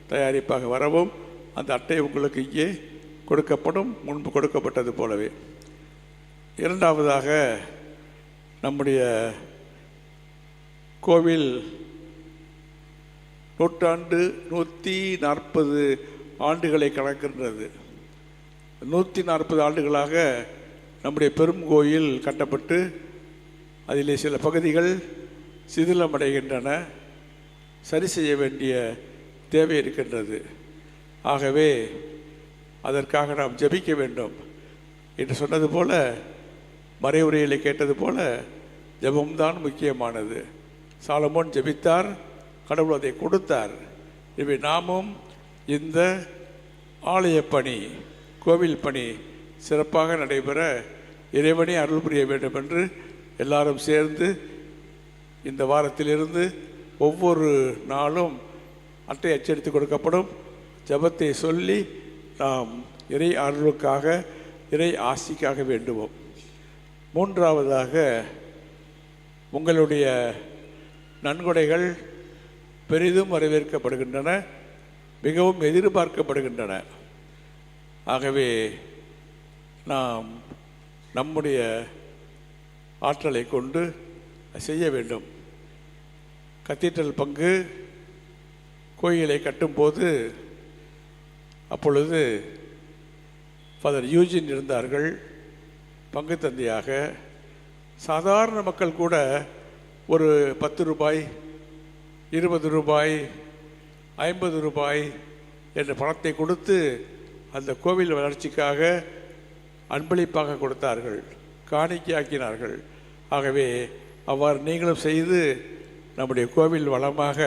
தயாரிப்பாக வரவும், அந்த அட்டை உங்களுக்கு இங்கே கொடுக்கப்படும், முன்பு கொடுக்கப்பட்டது போலவே. இரண்டாவதாக, நம்முடைய கோவில் நூற்றாண்டு 140 ஆண்டுகளை கடக்கின்றது. 140 ஆண்டுகளாக நம்முடைய பெரும் கோயில் கட்டப்பட்டு அதிலே சில பகுதிகள் சிதிலமடைகின்றன, சரி செய்ய வேண்டிய தேவை இருக்கின்றது. ஆகவே அதற்காக நாம் ஜெபிக்க வேண்டும் என்று சொன்னது போல, மறைவுரையில் கேட்டது போல, ஜெபம்தான் முக்கியமானது. சாலமோன் ஜெபித்தார், கடவுள் அதை கொடுத்தார். இவை நாமும் இந்த ஆலய பணி, கோவில் பணி சிறப்பாக நடைபெற இறைவனே அருள் புரிய வேண்டும் என்று எல்லாரும் சேர்ந்து இந்த வாரத்திலிருந்து ஒவ்வொரு நாளும் அட்டை அச்சடித்து கொடுக்கப்படும். ஜெபத்தை சொல்லி நாம் இறை அருளுக்காக, இறை ஆசிக்காக வேண்டுவோம். மூன்றாவதாக, உங்களுடைய நன்கொடைகள் பெரிதும் வரவேற்கப்படுகின்றன, மிகவும் எதிர்பார்க்கப்படுகின்றன. ஆகவே நாம் நம்முடைய ஆற்றலை கொண்டு செய்ய வேண்டும். கத்தீட்ரல் பங்கு கோயிலை கட்டும்போது அப்பொழுது ஃபாதர் யூஜின் இருந்தார்கள் பங்கு தந்தையாக. சாதாரண மக்கள் கூட ஒரு 10 ரூபாய், 20 ரூபாய், 50 ரூபாய் என்ற பணத்தை கொடுத்து அந்த கோவில் வளர்ச்சிக்காக அன்பளிப்பாக கொடுத்தார்கள், காணிக்கையாக்கினார்கள். ஆகவே அவ்வாறு நீங்களும் செய்து நம்முடைய கோவில் வளமாக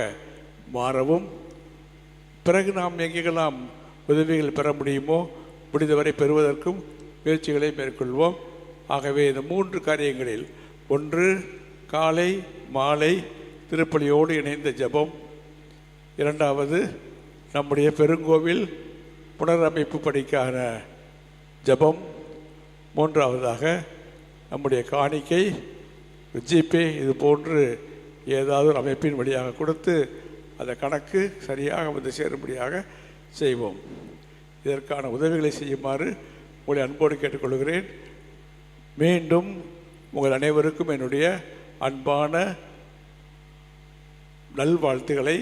மாறவும், பிறகு நாம் எங்கெல்லாம் உதவிகள் பெற முடியுமோ முடிந்தவரை பெறுவதற்கும் முயற்சிகளை மேற்கொள்வோம். ஆகவே இந்த 3 காரியங்களில், ஒன்று காலை மாலை திருப்பலியோடு இணைந்த ஜெபம், இரண்டாவது நம்முடைய பெருங்கோவில் புனரமைப்பு பணிக்கான ஜெபம், மூன்றாவதாக நம்முடைய காணிக்கை, ஜிபே இது போன்று ஏதாவது ஒரு அமைப்பின் வழியாக கொடுத்து அந்த கணக்கு சரியாக வந்து சேரும்படியாக செய்வோம். இதற்கான உதவிகளை செய்யுமாறு உங்களை அன்போடு கேட்டுக்கொள்கிறேன். மீண்டும் உங்கள் அனைவருக்கும் என்னுடைய அன்பான நல்வாழ்த்துக்களை,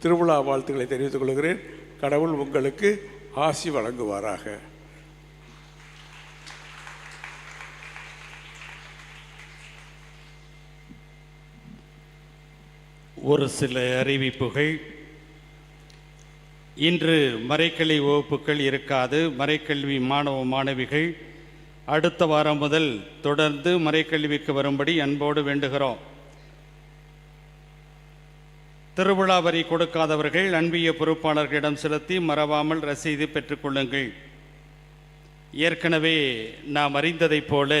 திருவிழா வாழ்த்துக்களை தெரிவித்துக் கொள்கிறேன். கடவுள் உங்களுக்கு ஆசி வழங்குவாராக. ஒரு சில அறிவிப்புகள். இன்று மறைக்கல்வி வகுப்புகள் இருக்காது. மறைக்கல்வி மாணவ மாணவிகள் அடுத்த வாரம் முதல் தொடர்ந்து மறைக்கல்விக்கு வரும்படி அன்போடு வேண்டுகிறோம். திருவிழா வரி கொடுக்காதவர்கள் அன்பிய பொறுப்பாளர்களிடம் செலுத்தி மறவாமல் ரசீது பெற்றுக்கொள்ளுங்கள். ஏற்கனவே நாம் அறிந்ததைப் போல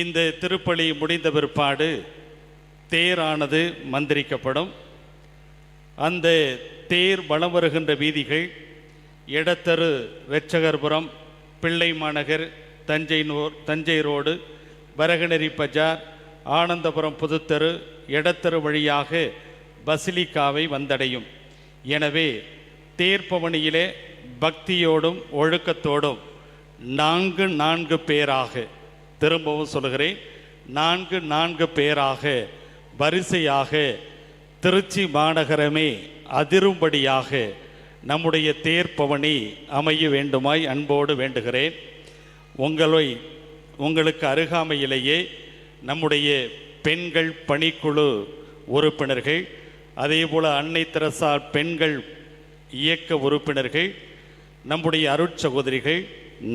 இந்த திருப்பலி முடிந்த பிற்பாடு தேரானது மந்திரிக்கப்படும். அந்த தேர் வலம் வருகின்ற வீதிகள் எடத்தரு, வெச்சகர்புரம், பிள்ளை மாநகர், தஞ்சை ரோடு, வரகநெறி பஜார், ஆனந்தபுரம் புதுத்தெரு, எடத்தரு வழியாக பசிலிக்காவை வந்தடையும். எனவே தேர்ப்பவனியிலே பக்தியோடும் ஒழுக்கத்தோடும் 4 பேராக, திரும்பவும் சொல்கிறேன், 4 பேராக வரிசையாக திருச்சி மாநகரமே அதிரும்படியாக நம்முடைய தேர்ப்பவனி அமைய வேண்டுமாய் அன்போடு வேண்டுகிறேன். உங்களுக்கு அருகாமையிலேயே நம்முடைய பெண்கள் பணிக்குழு உறுப்பினர்கள், அதேபோல் அன்னை தெரசா பெண்கள் இயக்க உறுப்பினர்கள், நம்முடைய அருட்சகோதரிகள்,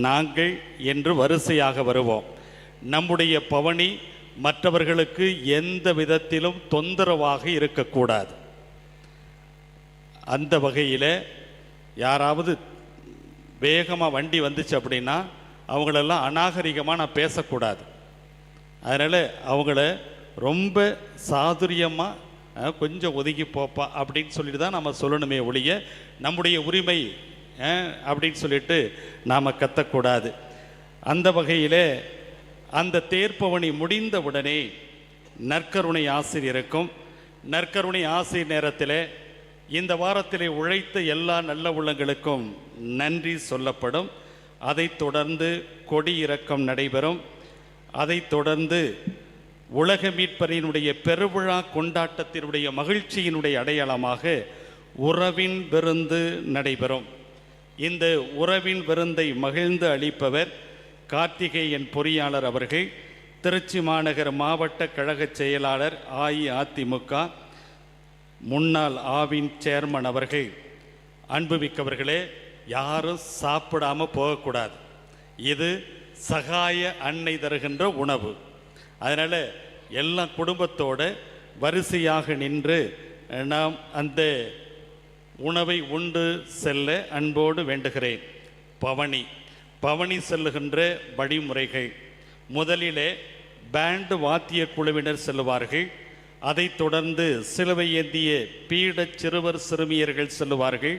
நாங்கள் என்று வரிசையாக வருவோம். நம்முடைய பவனி மற்றவர்களுக்கு எந்த விதத்திலும் தொந்தரவாக இருக்கக்கூடாது. அந்த வகையில் யாராவது வேகமாக வண்டி வந்துச்சு அப்படின்னா அவங்களெல்லாம் அநாகரிகமாக நான் பேசக்கூடாது. அதனால் அவங்கள ரொம்ப சாதுரியமாக கொஞ்சம் ஒதுங்கி போப்பா அப்படின்னு சொல்லிட்டு தான் நம்ம சொல்லணுமே ஒழிய நம்முடைய உரிமை அப்படின்னு சொல்லிட்டு நாம் கத்தக்கூடாது. அந்த வகையில் அந்த தேர்ப்பவனி முடிந்தவுடனே நற்கருணை ஆசிரியருக்கும் நற்கருணை ஆசிரியர் நேரத்தில் இந்த வாரத்தில் உழைத்த எல்லா நல்ல உள்ளங்களுக்கும் நன்றி சொல்லப்படும். அதைத் தொடர்ந்து கொடி இறக்கம் நடைபெறும். அதைத் தொடர்ந்து உலக மீட்பரினுடைய பெருவிழா கொண்டாட்டத்தினுடைய மகிழ்ச்சியினுடைய அடையாளமாக உறவின் விருந்து நடைபெறும். இந்த உறவின் விருந்தை மகிழ்ந்து அளிப்பவர் கார்த்திகேயன் பொறியாளர் அவர்கள், திருச்சி மாநகர மாவட்ட கழக செயலாளர் அஇஅதிமுக முன்னாள் ஆவின் சேர்மன் அவர்கள். அன்புமிக்கவர்களே, யாரும் சாப்பிடாமல் போகக்கூடாது. இது சகாய அன்னை தருகின்ற உணவு. அதனால் எல்லா குடும்பத்தோடு வரிசையாக நின்று நாம் அந்த உணவை உண்டு செல்ல அன்போடு வேண்டுகிறேன். பவனி செல்லுகின்ற வழிமுறைகள்: முதலிலே பேண்டு வாத்திய குழுவினர் செல்லுவார்கள். அதைத் தொடர்ந்து சிலுவை ஏந்திய பீட சிறுவர் சிறுமியர்கள் செல்லுவார்கள்.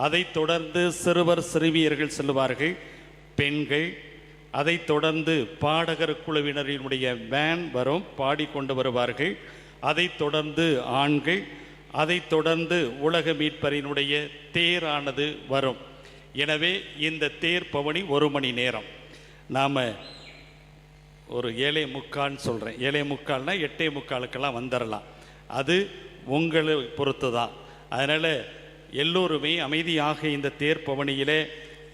அதைத் தொடர்ந்து சிறுவர் சிறுமியர்கள் செல்லுவார்கள், பெண்கள். அதைத் தொடர்ந்து பாடகர் குழுவினரினுடைய வேன் வரும், பாடிக்கொண்டு வருவார்கள். அதைத் தொடர்ந்து ஆண்கள். அதைத் தொடர்ந்து உலக மீட்பரினுடைய தேரானது வரும். எனவே இந்த தேர் பவனி 1 மணி நேரம். நாம் ஒரு 7:45 சொல்கிறேன். 7:45னா 8:45 வந்துடலாம். அது உங்களை பொறுத்து தான். அதனால் எல்லோருமே அமைதியாக இந்த தேர் பவனியிலே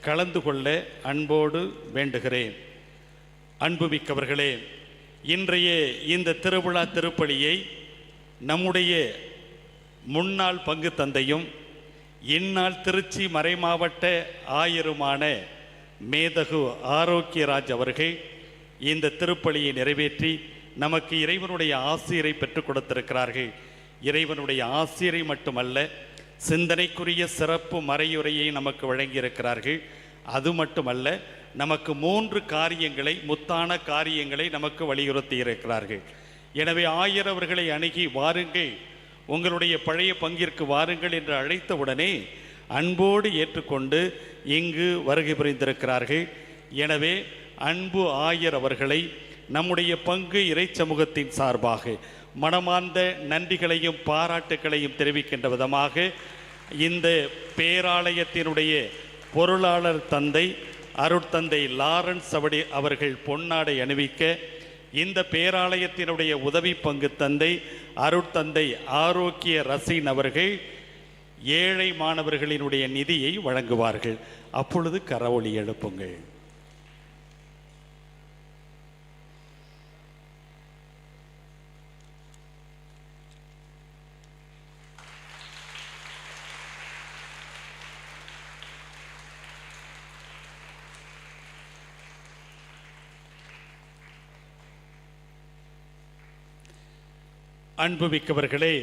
கலந்து கொள்ள அன்போடு வேண்டுகிறேன். அன்புமிக்கவர்களே, இன்றைய இந்த திருவிழா திருப்பலியை நம்முடைய முன்னாள் பங்கு தந்தையும் இந்நாள் திருச்சி மறைமாவட்ட ஆயருமான மேதகு ஆரோக்கியராஜ் அவர்கள் இந்த திருப்பலியை நிறைவேற்றி நமக்கு இறைவனுடைய ஆசிரியரை பெற்றுக் கொடுத்திருக்கிறார்கள். இறைவனுடைய ஆசிரியரை மட்டுமல்ல, சிந்தனைக்குரிய சிறப்பு மறையுரையை நமக்கு வழங்கியிருக்கிறார்கள். அது மட்டுமல்ல, நமக்கு 3 காரியங்களை, முத்தான காரியங்களை நமக்கு வலியுறுத்தி இருக்கிறார்கள். எனவே ஆயர் அவர்களை அணுகி, வாருங்கள், உங்களுடைய பழைய பங்கிற்கு வாருங்கள் என்று அழைத்தவுடனே அன்போடு ஏற்றுக்கொண்டு இங்கு வருகை புரிந்திருக்கிறார்கள். எனவே அன்பு ஆயர் அவர்களை நம்முடைய பங்கு இறை சமூகத்தின் சார்பாக மனமார்ந்த நன்றிகளையும் பாராட்டுகளையும் தெரிவிக்கின்ற விதமாக இந்த பேராலயத்தினுடைய பொருளாளர் தந்தை அருட்தந்தை லாரன்ஸ் அவர்கள் பொன்னாடை அணிவிக்க, இந்த பேராலயத்தினுடைய உதவி பங்கு தந்தை அருட்தந்தை ஆரோக்கிய ரசீன் அவர்கள் ஏழை மாணவர்களினுடைய நிதியை வழங்குவார்கள். அப்பொழுது கரவொலி எழுப்புங்கள். அன்புமிக்கவர்களே,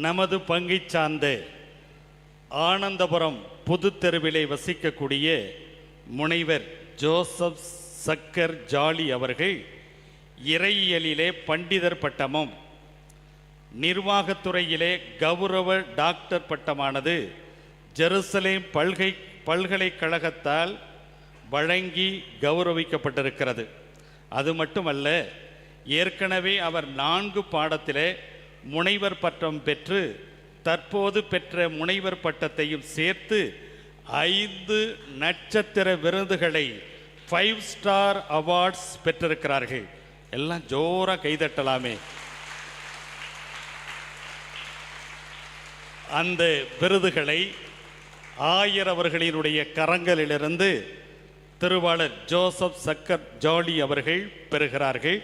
நமது பங்கை சார்ந்த ஆனந்தபுரம் புது தெருவிலே வசிக்கக்கூடிய முனைவர் ஜோசப் சக்கர் ஜாலி அவர்கள் இறையியலிலே பண்டிதர் பட்டமும் நிர்வாகத்துறையிலே கௌரவ டாக்டர் பட்டமானது ஜெருசலேம் பல்கலைக்கழகத்தால் வழங்கி கௌரவிக்கப்பட்டிருக்கிறது. அது மட்டுமல்ல, ஏற்கனவே அவர் 4 பாடத்திலே முனைவர் பட்டம் பெற்று தற்போது பெற்ற முனைவர் பட்டத்தையும் சேர்த்து 5 நட்சத்திர விருதுகளை 5 ஸ்டார் அவார்ட்ஸ் பெற்றிருக்கிறார்கள். எல்லாம் ஜோராக கைதட்டலாமே. அந்த விருதுகளை ஆயர் அவர்களினுடைய கரங்களிலிருந்து திருவாளர் ஜோசப் சக்கர் ஜாலி அவர்கள் பெறுகிறார்கள்.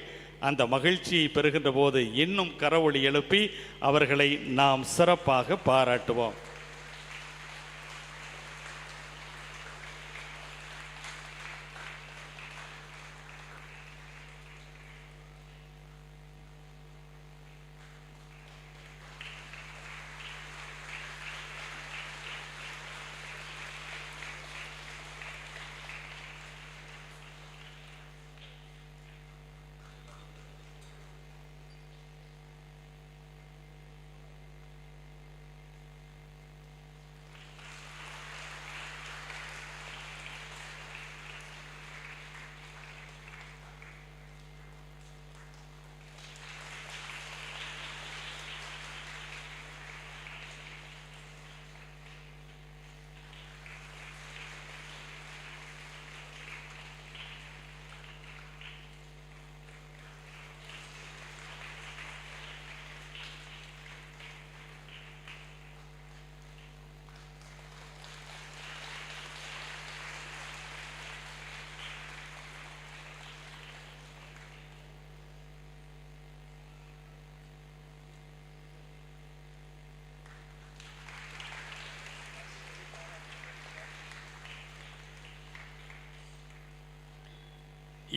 அந்த மகிழ்ச்சியை பெறுகின்ற போது இன்னும் கரவொலி எழுப்பி அவர்களை நாம் சிறப்பாக பாராட்டுவோம்.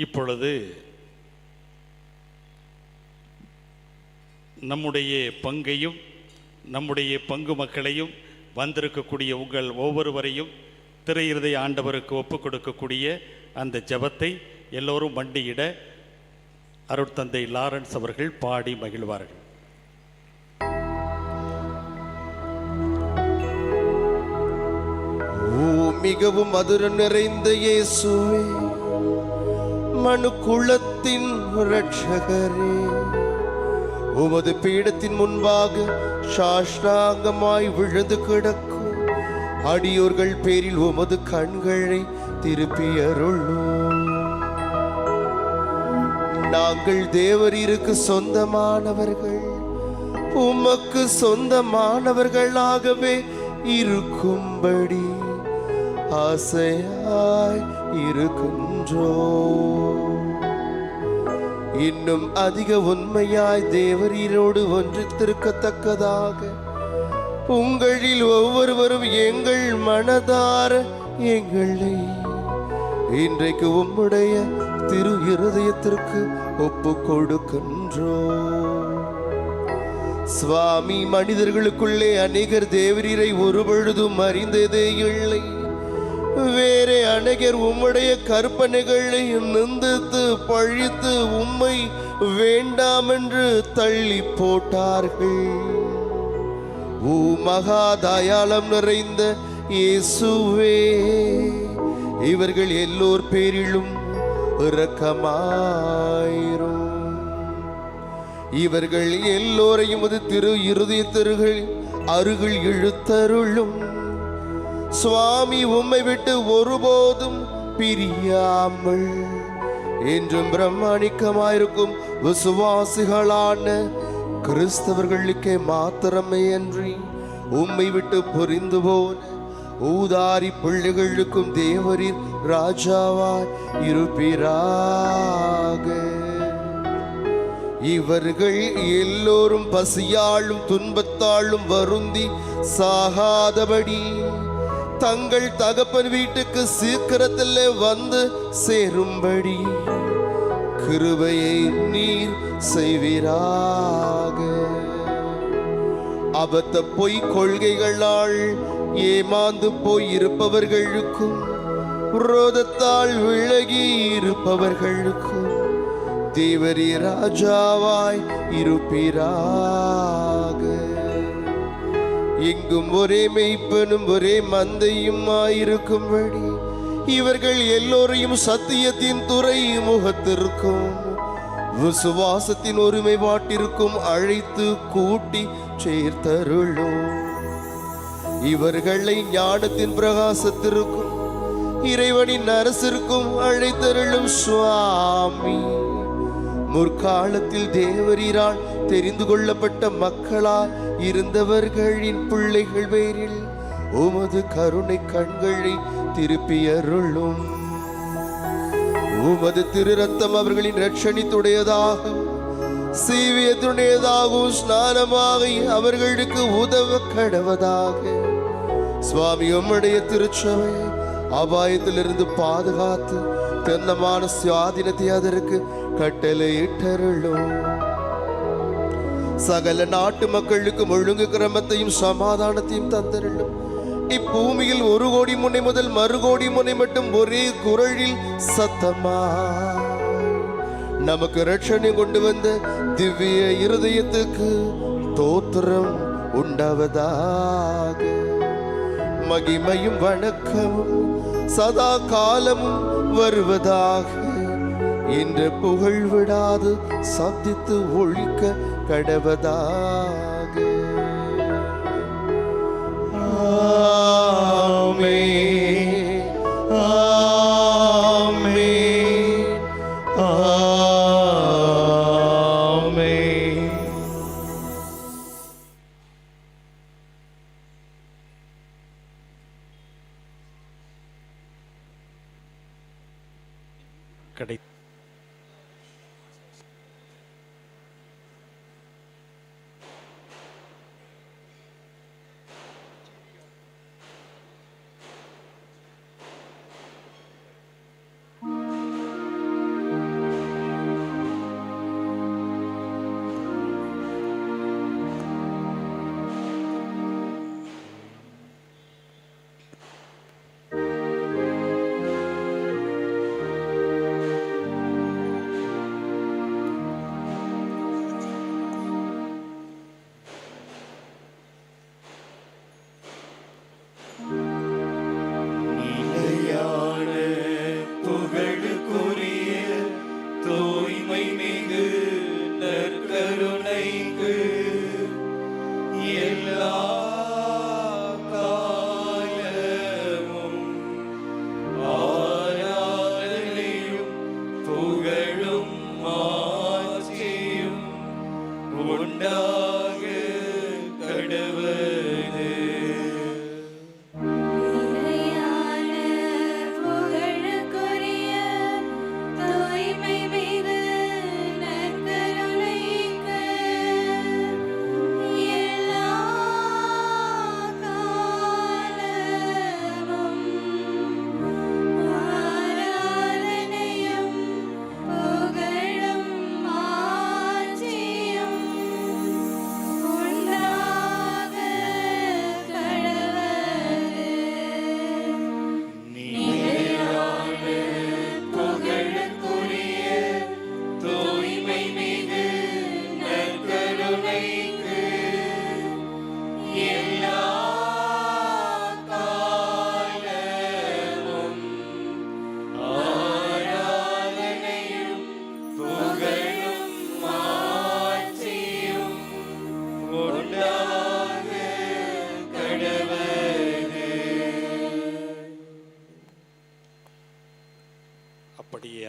இப்பொழுது நம்முடைய பங்கையும் நம்முடைய பங்கு மக்களையும் வந்திருக்கக்கூடிய உங்கள் ஒவ்வொருவரையும் திரு இருதய ஆண்டவருக்கு ஒப்புக் கொடுக்கக்கூடிய அந்த ஜெபத்தை எல்லோரும் மண்டியிட அருட்தந்தை லாரன்ஸ் அவர்கள் பாடி மகிழ்வார்கள். மிகவும் மதுரம் நிறைந்த இயேசுவே, மனு குலத்தின் இரட்சகரே, உமது பீடத்தின் முன்பாக சாஷ்டாங்கமாய் விழுந்து கிடக்கும் அடியோர்கள் பேரில் உமது கண்களை திருப்பியருளும். நாங்கள் தேவரீருக்கு சொந்தமானவர்கள், உமக்கு சொந்தமானவர்களாகவே இருக்கும்படி ஆசையாய் இருக்கின்றோம். இன்னும் அதிக உண்மையாய் தேவரீரோடு ஒன்றித்திருக்கத்தக்கதாக உங்களில் ஒவ்வொருவரும் எங்கள் மனதார எங்களை இன்றைக்கு உம்முடைய திரு இருதயத்திற்கு ஒப்பு கொடுக்கின்றோம். சுவாமி, மனிதர்களுக்குள்ளே அநேகர் தேவரீரை ஒருபொழுதும் அறிந்ததே இல்லை. வேறே அநேகர் உம்முடைய கற்பனைகளை நிந்தித்து பழித்து உம்மை வேண்டாம் என்று தள்ளி போட்டார்கள். ஓ மகா தயாளம் நிறைந்த இயேசுவே, இவர்கள் எல்லோர் பேரிலும் இரக்கமாயிரும். இவர்கள் எல்லோரையும் அது திரு இருதயத்திற்கு அருகில் இழுத்தருளும். சுவாமி, உம்மை விட்டு ஒருபோதும் பிரியாமல் என்றும் பிரம்மாணிக்கமாயிருக்கும் விசுவாசிகளான கிறிஸ்தவர்களுக்கே மாத்திரமே அன்றி உம்மை விட்டு புரிந்து போன ஊதாரி பிள்ளைகளுக்கும் தேவரின் ராஜாவாய் இருப்பீராக. இவர்கள் எல்லோரும் பசியாலும் துன்பத்தாலும் வருந்தி சாகாதபடி தங்கள் தகப்பன் வீட்டுக்கு சீக்கிரத்தில் வந்து சேரும்படி கிருபையை நீர் செய்வீராக. அபத்த பொய் கொள்கைகளால் ஏமாந்து போய் இருப்பவர்களுக்கும் விரோதத்தால் விலகி இருப்பவர்களுக்கும் தேவரீ ராஜாவாய் இருப்பீராக. எங்கும் ஒரே மெய்ப்பனும் ஒரே மந்தையும் ஆயிருக்கும்படி இவர்கள் எல்லோரையும் சத்தியத்தின் துறை முகத்திற்கும் விசுவாசத்தின் ஒருமைப்பாட்டிற்கும் அழைத்து கூட்டி சேர்த்தருளும். இவர்களை ஞானத்தின் பிரகாசத்திற்கும் இறைவனின் அரசிற்கும் அழைத்தருளும். சுவாமி, முற்காலத்தில் தேவரீரால் தெரிந்து கொள்ளப்பட்ட மக்களால் இருந்தவர்களின் பிள்ளைகள் பேரில் உமது கருணை கண்களை திருப்பியருளும். உமது திரு ரத்தம் அவர்களின் ரட்சணித்துடையதாகவும் சீவியத்துடையதாகவும் ஸ்நானமாக அவர்களுக்கு உதவ கடவதாக. சுவாமி, உம்முடைய திருச்சபை அபாயத்திலிருந்து பாதுகாத்து தென்னமான சுவாதீனத்தை அதற்கு கட்டளையிட்டருளும். சகல நாட்டு மக்களுக்கும் ஒழுங்கு கிரமத்தையும் சமாதானத்தையும் தந்தருளும். இப்பூமியில் 1 கோடி முனை முதல் 1 கோடி முனை மட்டும் ஒரே குரலில் சத்தமா நமக்கு ரட்சணை கொண்டு வந்த திவ்ய இருதயத்துக்கு தோத்திரம் உண்டாவதாக. மகிமையும் வணக்கமும் சதா காலமும் வருவதாக. இன்று புகழ் விடாது சப்தித்து ஒழிக்க கடவதாக. ஆமென், ஆமென், ஆமென். கடை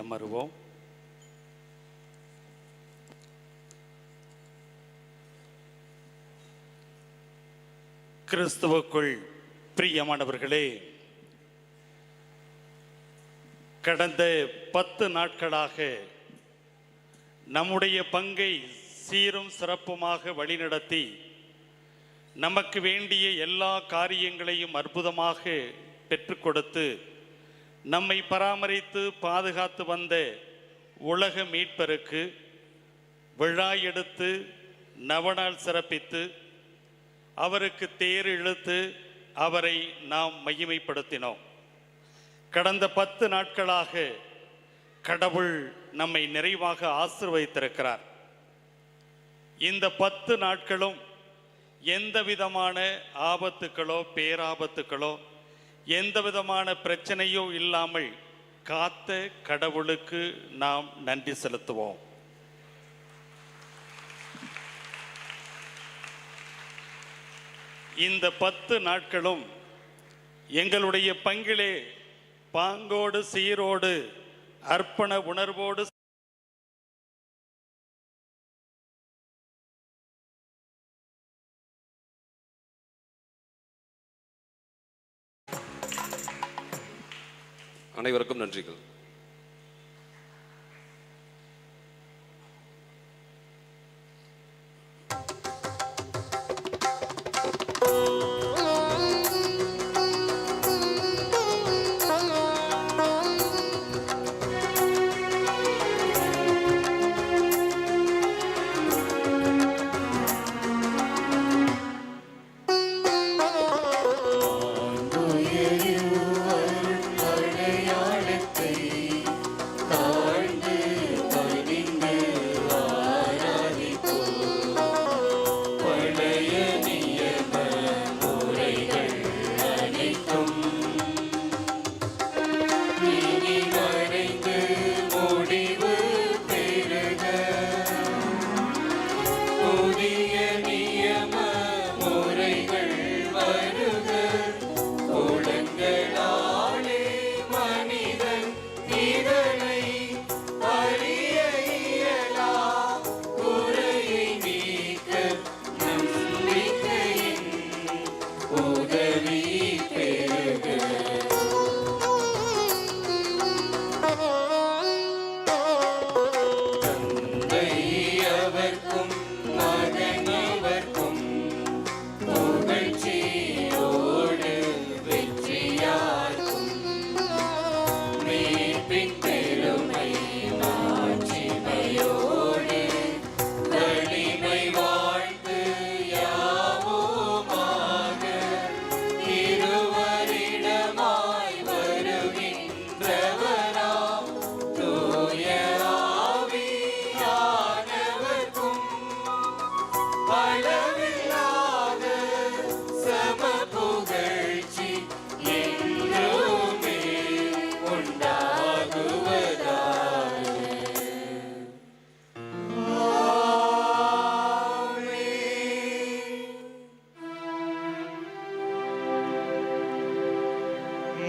அமருவோம். கிறிஸ்துவுக்குள் பிரியமானவர்களே, கடந்த 10 நாட்களாக நம்முடைய பங்கை சீரும் சிறப்புமாக வழிநடத்தி நமக்கு வேண்டிய எல்லா காரியங்களையும் அற்புதமாக பெற்றுக் கொடுத்து நம்மை பராமரித்து பாதுகாத்து வந்த உலக மீட்பருக்கு விழா எடுத்து நவநாள் சிறப்பித்து அவருக்கு தேர் இழுத்து அவரை நாம் மகிமைப்படுத்தினோம். கடந்த 10 நாட்களாக கடவுள் நம்மை நிறைவாக ஆசீர்வதித்திருக்கிறார். இந்த 10 நாட்களும் எந்த விதமான ஆபத்துக்களோ பேராபத்துக்களோ எந்த விதமான பிரச்சனையோ இல்லாமல் காத்த கடவுளுக்கு நாம் நன்றி செலுத்துவோம். இந்த 10 நாட்களும் எங்களுடைய பங்கிலே பாங்கோடு சீரோடு அர்ப்பண உணர்வோடு அனைவருக்கும் நன்றிகள்.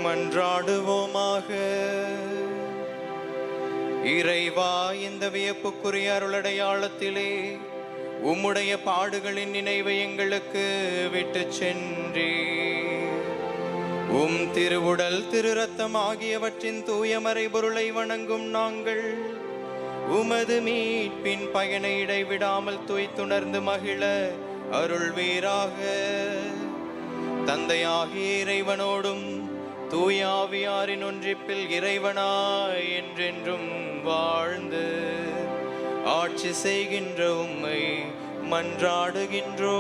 மன்றாடுவோமாக. இறைவா, இந்த வியப்புக்குரிய அருளடையாளத்திலே உம்முடைய பாடுகளின் நினைவை எங்களுக்கு விட்டு சென்றே உம் திருவுடல் திரு ரத்தம் ஆகியவற்றின் தூய மறைபொருளை வணங்கும் நாங்கள் உமது மீட்பின் பயனை இடைவிடாமல் துய்த்துணர்ந்து மகிழ அருள்வீராக. தந்தையாகிய இறைவனோடும் தூய ஆவியாரின் ஒன்றிப்பில் இறைவனாய் என்றென்றும் வாழ்ந்து ஆட்சி செய்கின்ற உம்மை மன்றாடுகின்றோம்.